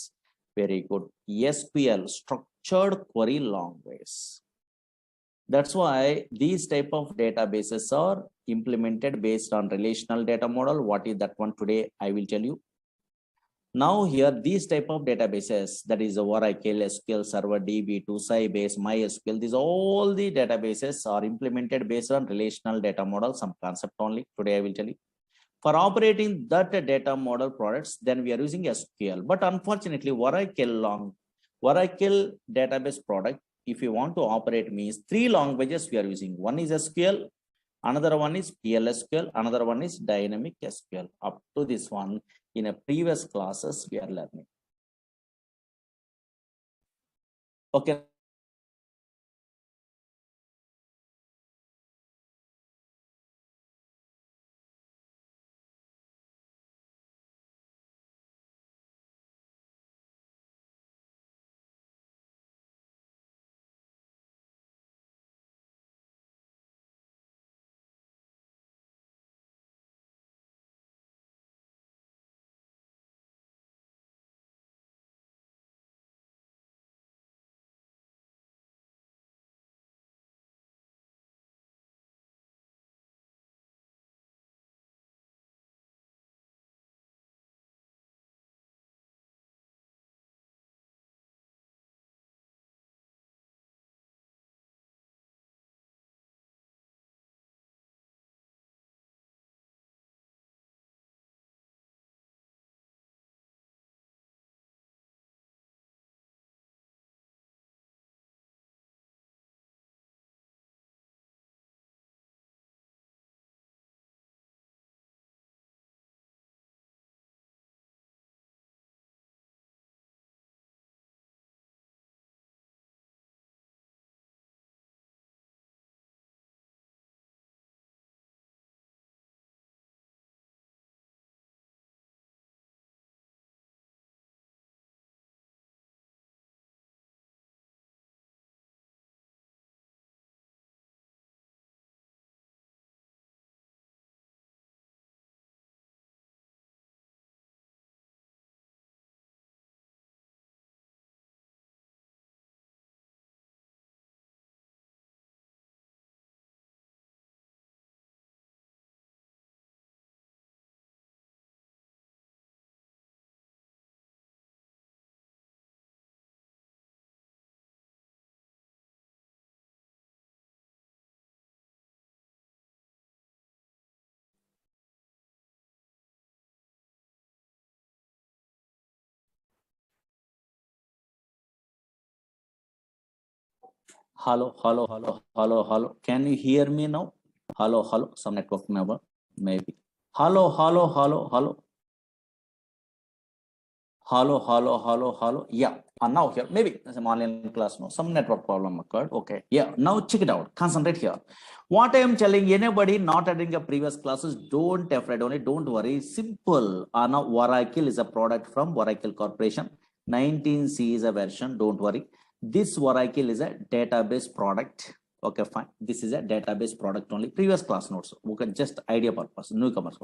Very good. SQL, structured query language. That's why these type of databases are implemented based on relational data model. What is that one today? I will tell you. Now here, these type of databases, that is Oracle, SQL Server, DB2, Sybase, MySQL, these all the databases are implemented based on relational data model, some concept only. Today I will tell you. For operating that data model products, then we are using SQL. But unfortunately, Oracle database product, if you want to operate means 3 languages we are using. One is SQL, another one is PLSQL, another one is dynamic SQL. Up to this one, in a previous classes, we are learning. Okay. Hello, hello, hello, hello, hello. Can you hear me now? Hello, hello. Some network number, maybe. Hello, hello, hello, hello. Hello, hello, hello, hello. Yeah. And now here, maybe some online class, no, some network problem occurred. Okay. Yeah. Now check it out. Concentrate here. What I am telling anybody not attending a previous classes, don't afraid only, don't worry. Simple. Now Oracle is a product from Oracle Corporation. 19C is a version. Don't worry. This Oracle is a database product. Okay, fine. This is a database product only. Previous class notes. Okay, just idea purpose. Newcomers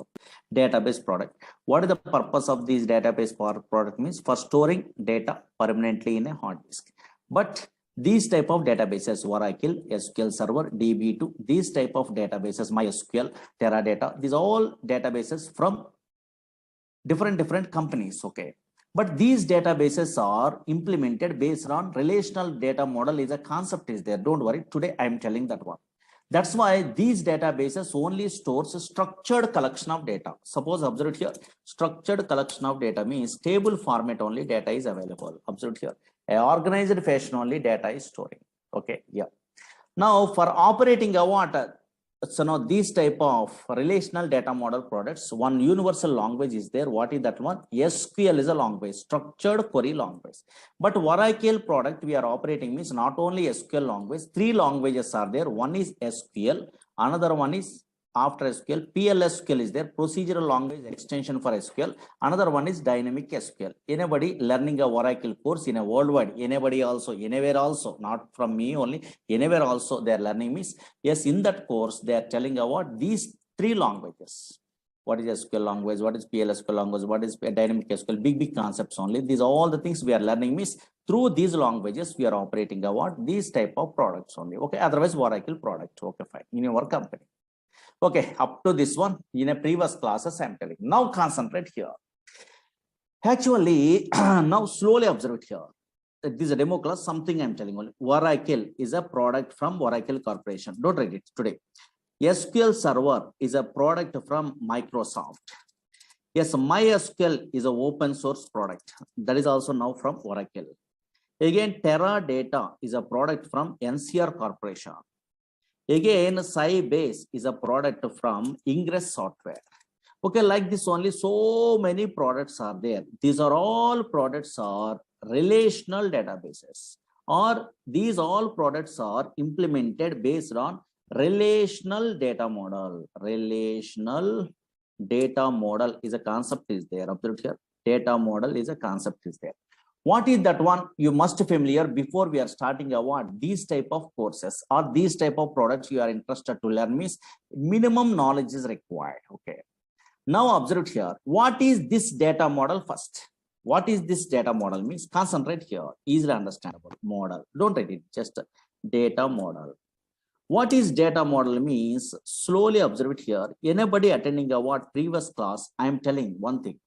database product. What is the purpose of this database product? Means for storing data permanently in a hard disk. But these type of databases, Oracle, SQL Server, DB2, these type of databases, MySQL, Teradata, these are all databases from different companies. Okay, but these databases are implemented based on relational data model. Is a concept is there. Don't worry. Today I am telling that one. That's why these databases only stores a structured collection of data. Suppose observe here, structured collection of data means table format only data is available. Observe here, a organized fashion only data is storing. Okay, yeah. Now for operating a water, so now these type of relational data model products, one universal language is there. What is that one? SQL is a language, structured query language. But Oracle product we are operating means not only SQL language, three languages are there. One is SQL, another one is after SQL, PLSQL is there, procedural language extension for SQL. Another one is dynamic SQL. Anybody learning a Oracle course in a worldwide, anybody also, anywhere also, not from me only, anywhere also they are learning means, yes, in that course they are telling about these three languages. What is SQL language? What is PLSQL language? What is dynamic SQL? Big concepts only. These are all the things we are learning means through these languages we are operating about these type of products only. Okay, otherwise Oracle product. Okay, fine. In your company. Okay, up to this one in a previous classes I'm telling. Now concentrate here. Actually, now slowly observe it here. This is a demo class, something I'm telling only. Oracle is a product from Oracle Corporation. Don't read it today. SQL Server is a product from Microsoft. Yes, MySQL is an open source product. That is also now from Oracle. Again, Teradata is a product from NCR Corporation. Again, Sybase is a product from Ingress Software. Okay, like this only, so many products are there. These are all products are relational databases, or these all products are implemented based on relational data model. Relational data model is a concept is there. Observe here, data model is a concept is there. What is that one? You must familiar before we are starting what these type of courses or these type of products you are interested to learn means minimum knowledge is required. Okay. Now observe here. What is this data model first? What is this data model means? Concentrate here. Easily understandable model. Don't write it. Just data model. What is data model means? Slowly observe it here. Anybody attending a what previous class? I am telling one thing.